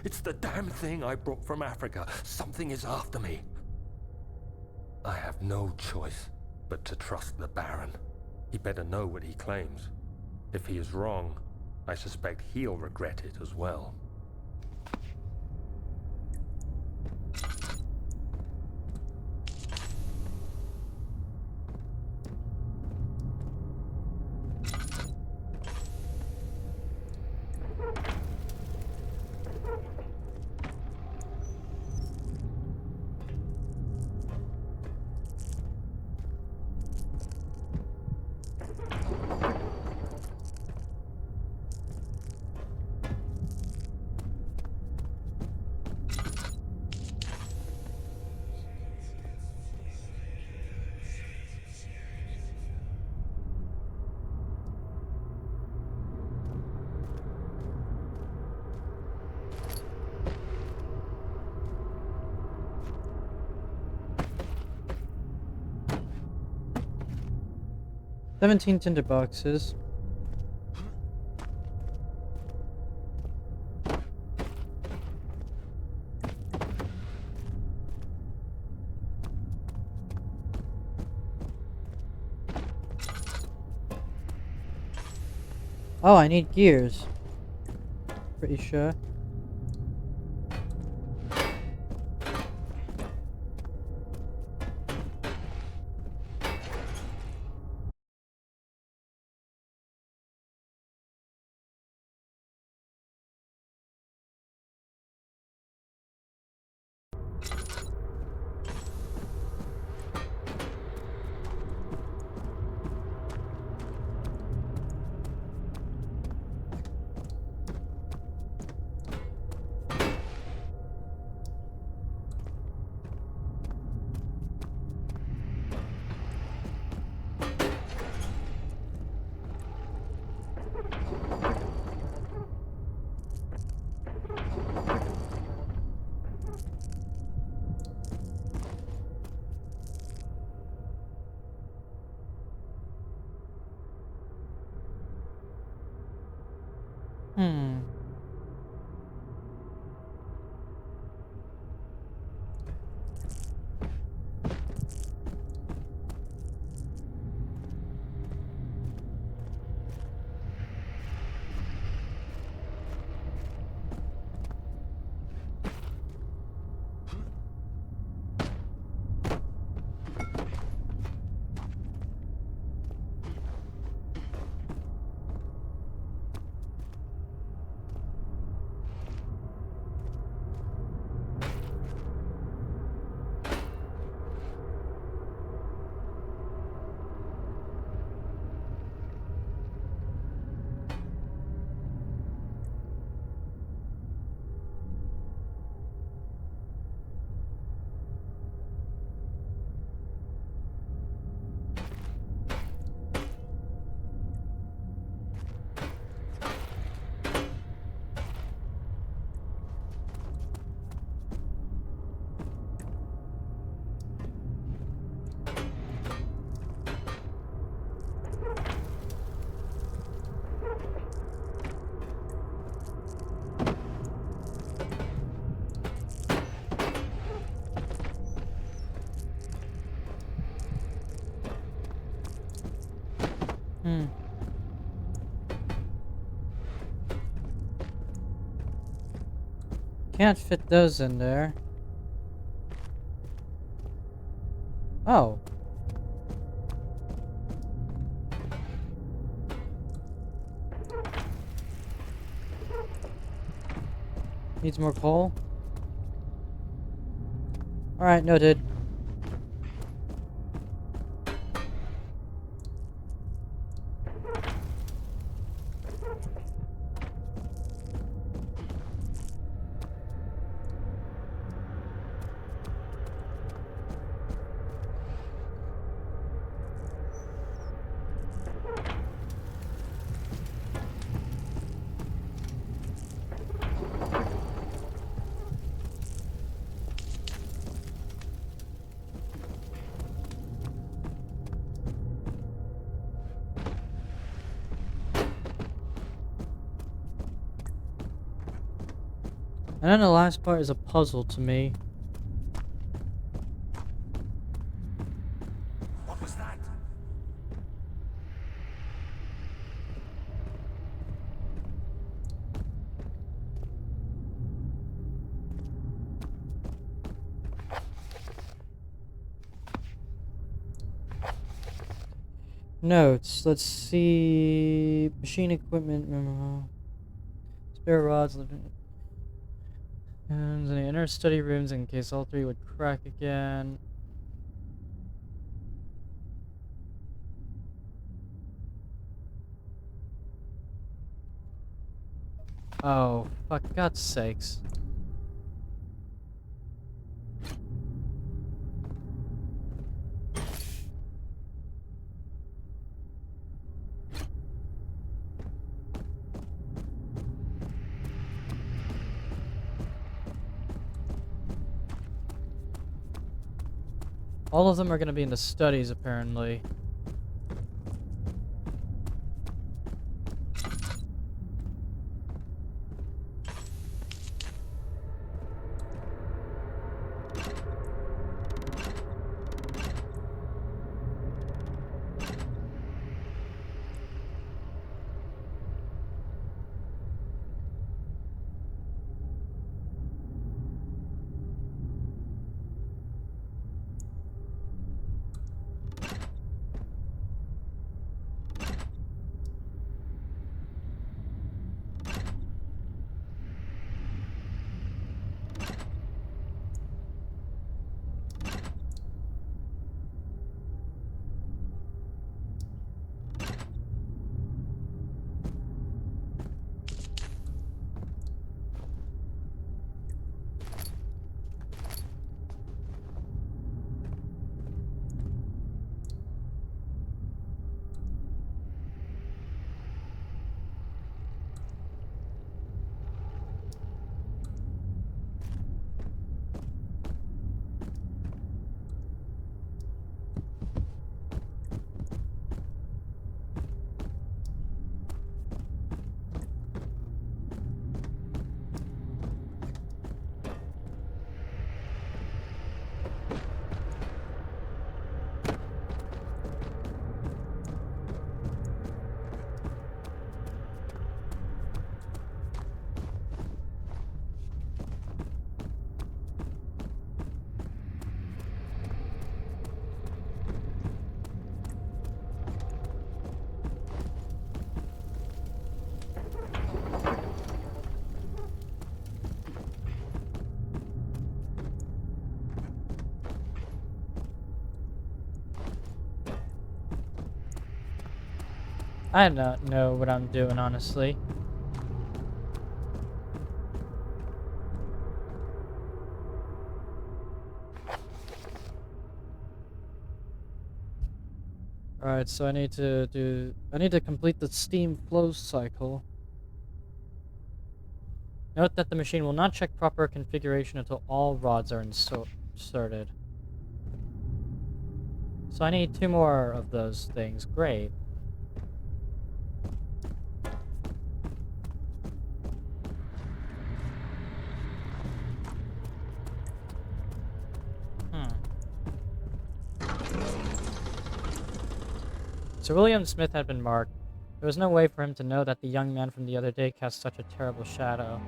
It's the damn thing I brought from Africa. Something is after me. I have no choice but to trust the Baron. He better know what he claims. If he is wrong, I suspect he'll regret it as well. 17 tinder boxes. Oh, I need gears. Pretty sure. Hmm. Hmm. Can't fit those in there. Oh. Needs more coal? Alright, noted. And then the last part is a puzzle to me. What was that? Notes. Let's see. Machine equipment. Spare rods. And in the inner study rooms in case all three would crack again. Oh, fuck God's sakes. All of them are gonna be in the studies, apparently. I don't know what I'm doing, honestly. Alright, so I need to complete the steam flow cycle. Note that the machine will not check proper configuration until all rods are inserted. So I need 2 more of those things. Great. Sir William Smith had been marked. There was no way for him to know that the young man from the other day cast such a terrible shadow.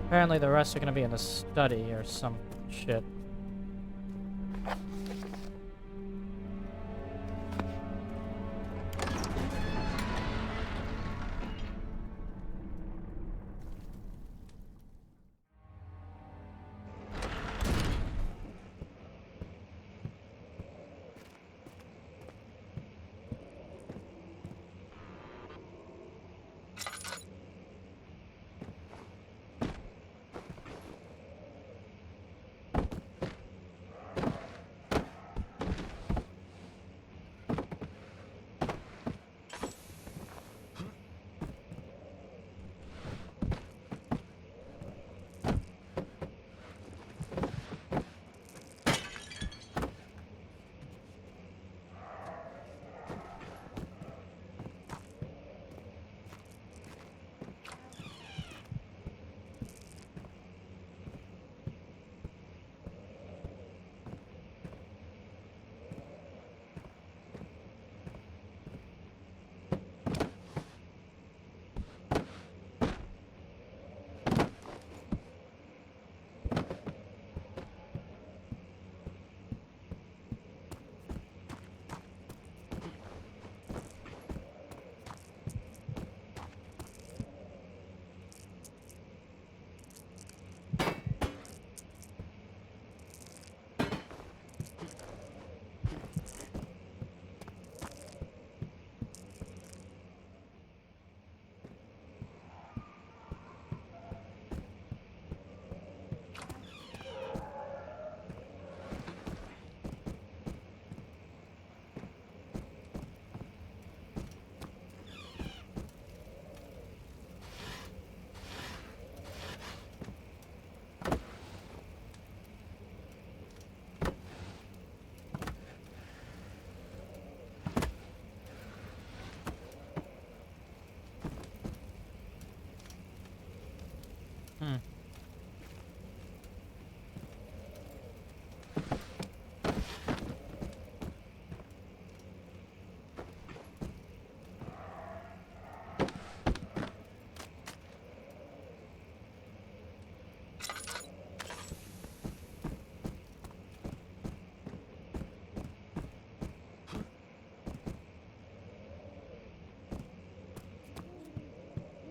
Apparently the rest are gonna be in the study or some shit.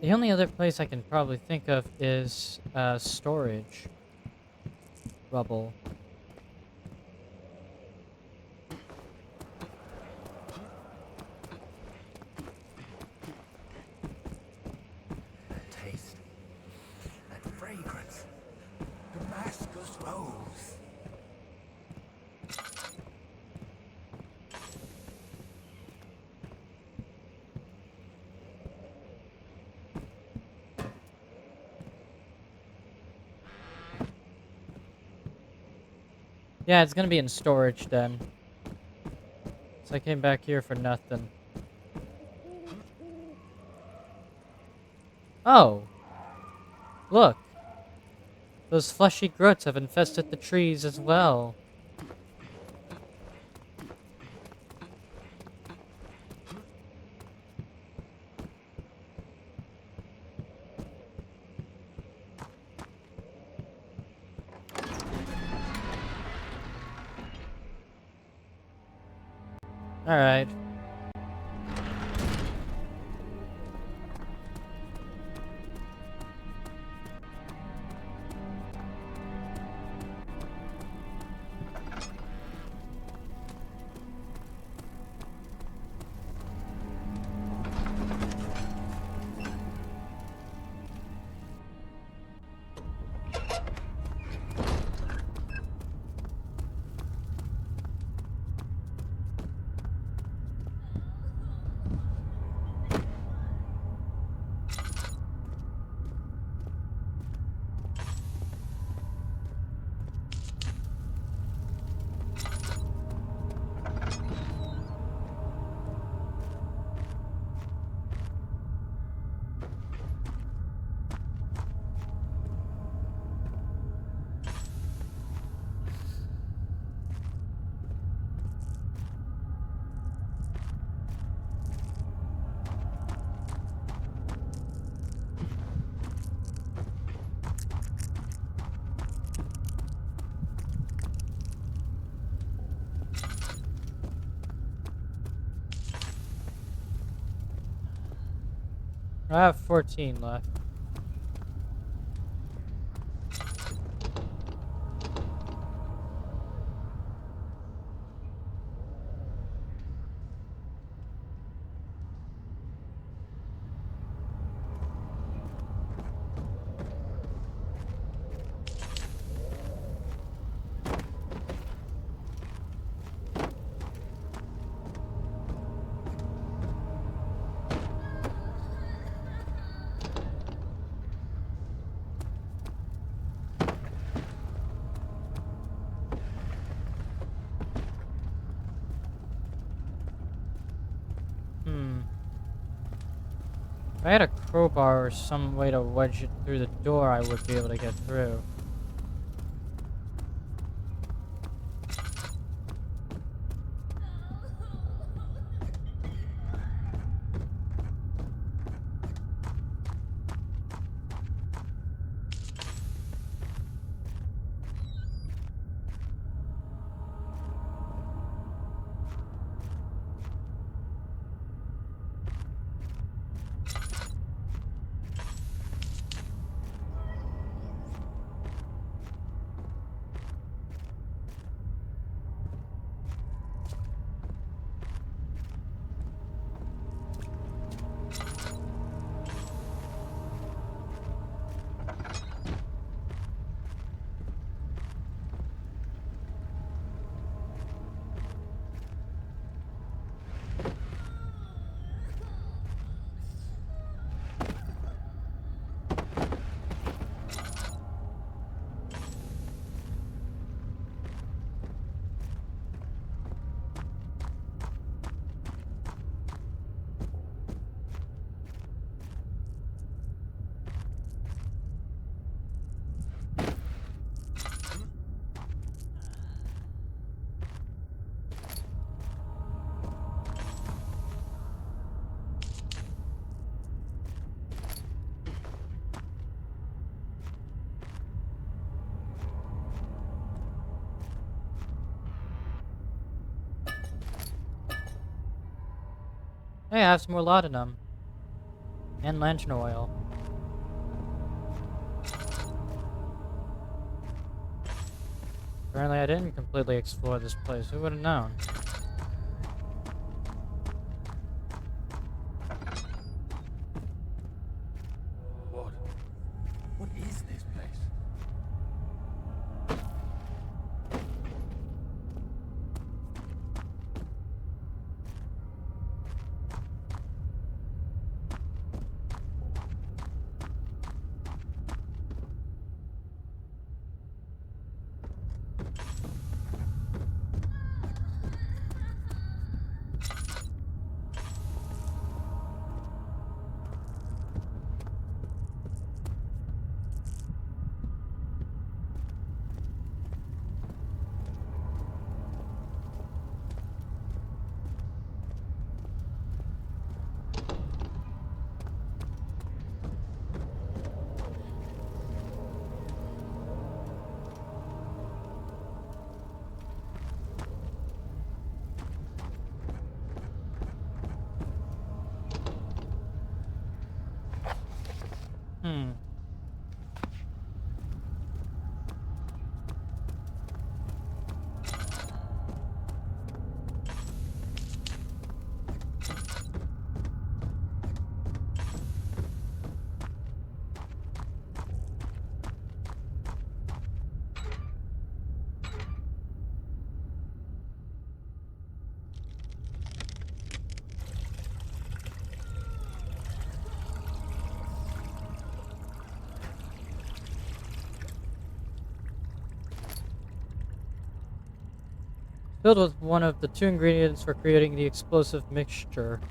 The only other place I can probably think of is storage rubble. That taste, that fragrance, Damascus rose. Yeah, it's gonna be in storage then. So I came back here for nothing. Oh! Look! Those fleshy growths have infested the trees as well. Alright. I have 14 left. If I had a crowbar or some way to wedge it through the door, I would be able to get through. Hey, I have some more laudanum. And lantern oil. Apparently I didn't completely explore this place. Who would have known? What? What is this place? Filled with one of the two ingredients for creating the explosive mixture.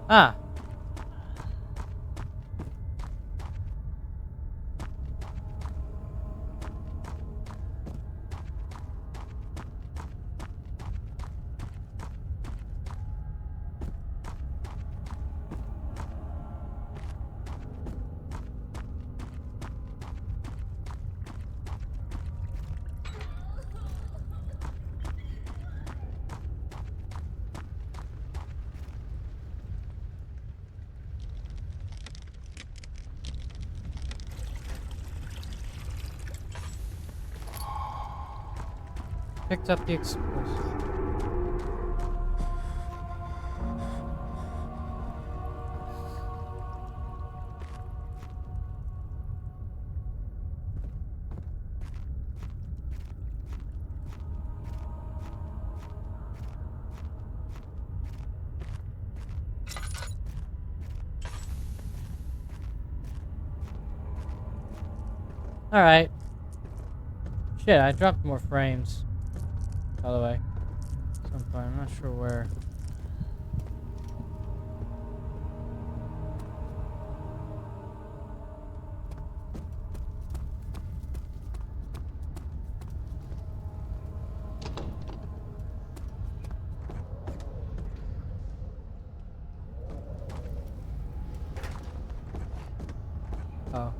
Ah. Picked up the explosive. Alright. Shit, I dropped more frames. By the way. At some point, I'm not sure where. Oh.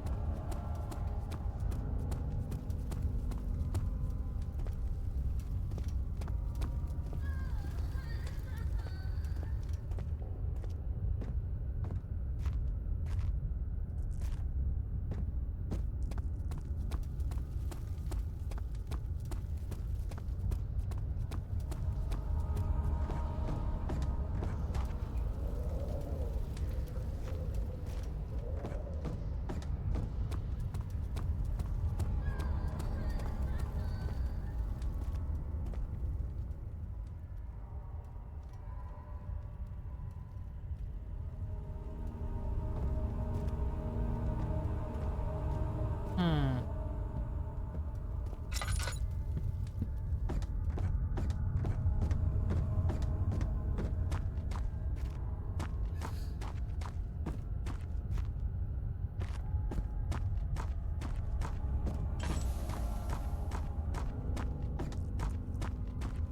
Hmm.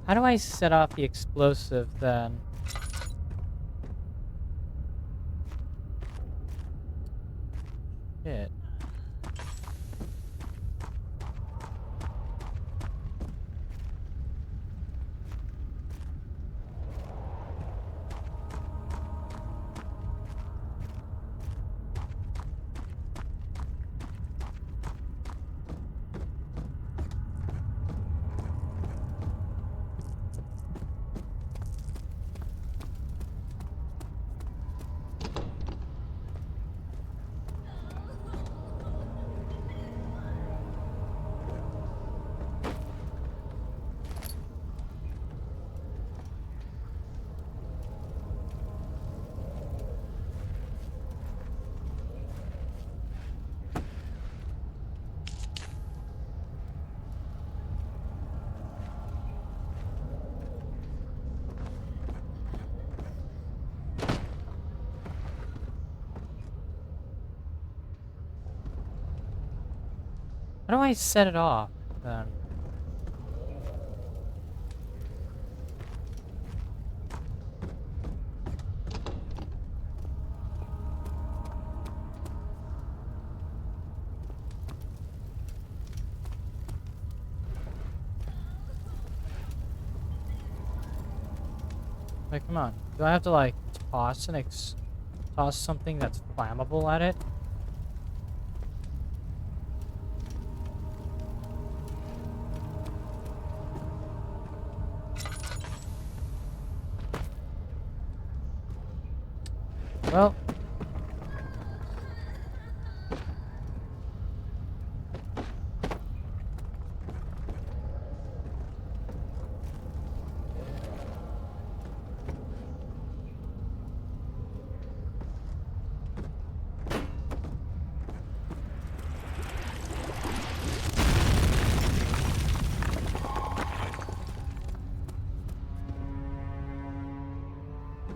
How do I set off the explosive then? Shit. How do I set it off then? Like, come on. Do I have to, like, toss something that's flammable at it? Well.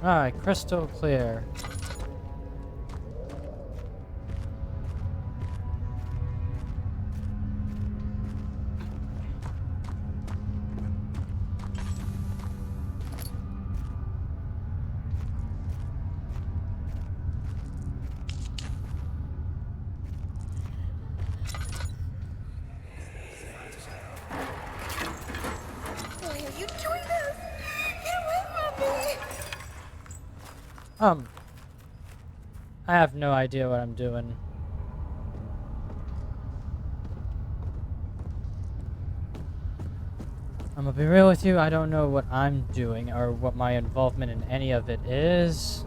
Alright, crystal clear. Why are you doing this? Get away from me! I have no idea what I'm doing. I'm gonna be real with you, I don't know what I'm doing or what my involvement in any of it is.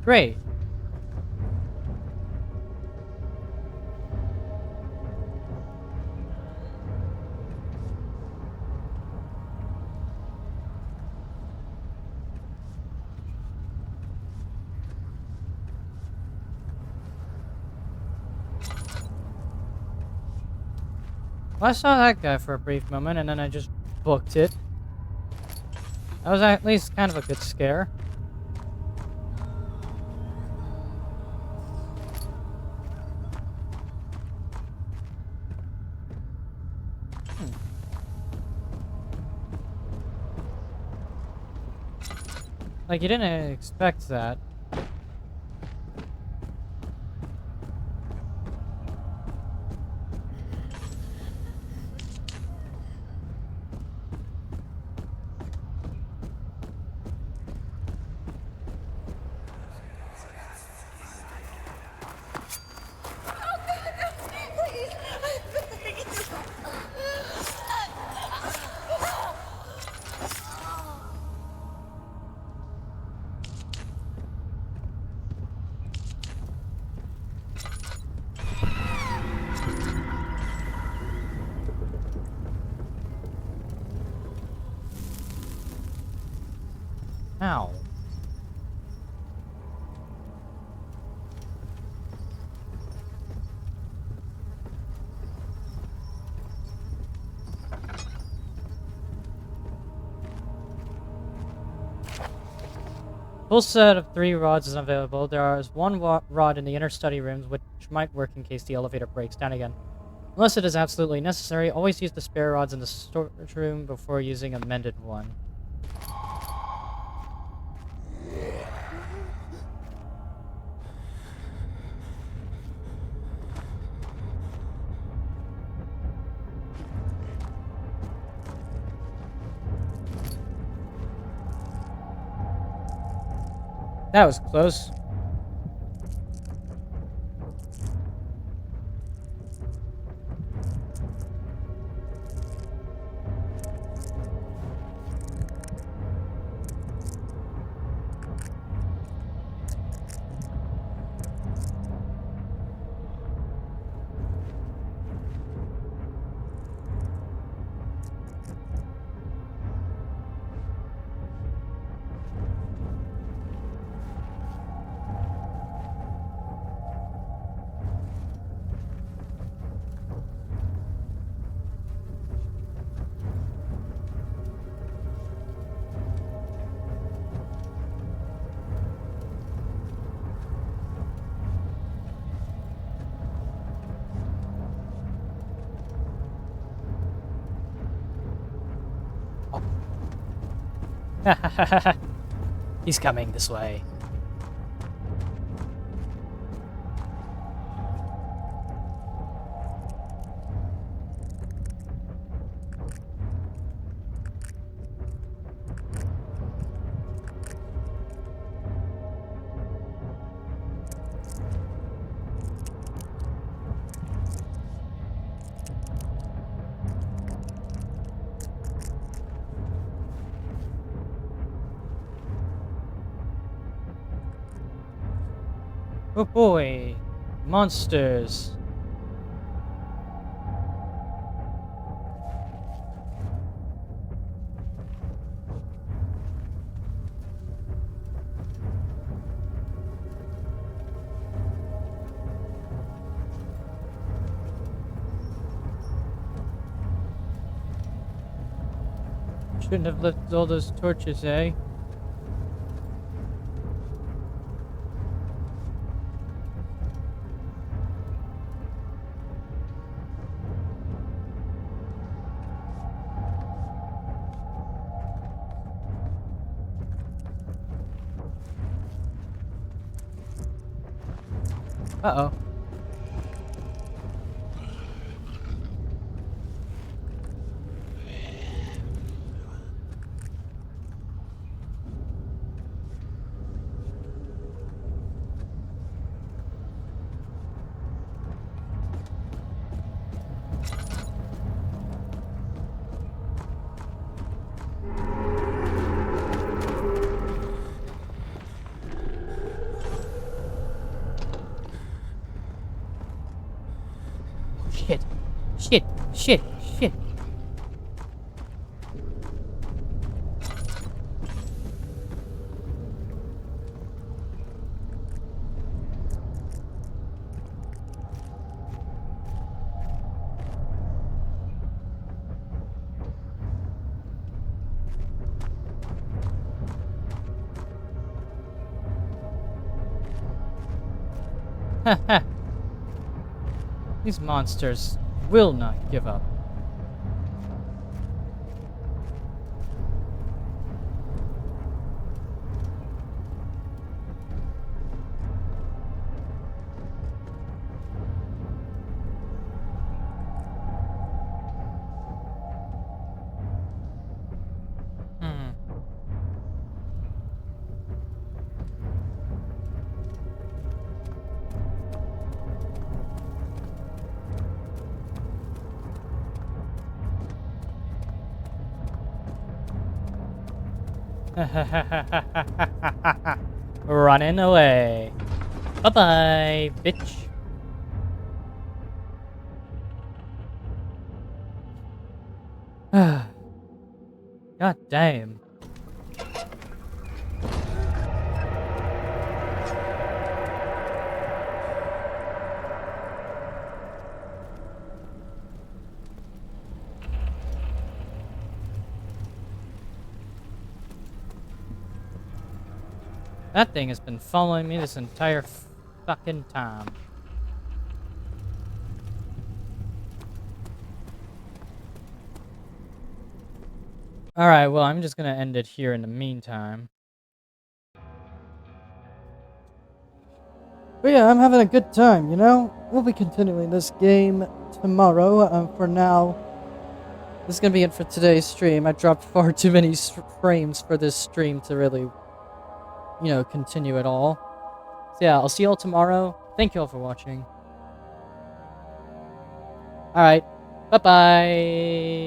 Great. Well, I saw that guy for a brief moment, and then I just booked it. That was at least kind of a good scare. Like, you didn't expect that. Please, I beg you. Ow. Full set of 3 rods is available. There is one rod in the inner study rooms, which might work in case the elevator breaks down again. Unless it is absolutely necessary, always use the spare rods in the storage room before using a mended one. That was close. He's coming this way. Oh boy, monsters. Shouldn't have left all those torches, eh? Uh-oh. Shit. Shit. Shit. Shit. Haha. These monsters will not give up. Hmm. Running away. Bye-bye, bitch. God damn. That thing has been following me this entire fucking time. Alright, well, I'm just gonna end it here in the meantime. But yeah, I'm having a good time, you know? We'll be continuing this game tomorrow. For now, this is gonna be it for today's stream. I dropped far too many frames for this stream to really, you know, continue at all. So yeah, I'll see you all tomorrow. Thank you all for watching. Alright, bye-bye!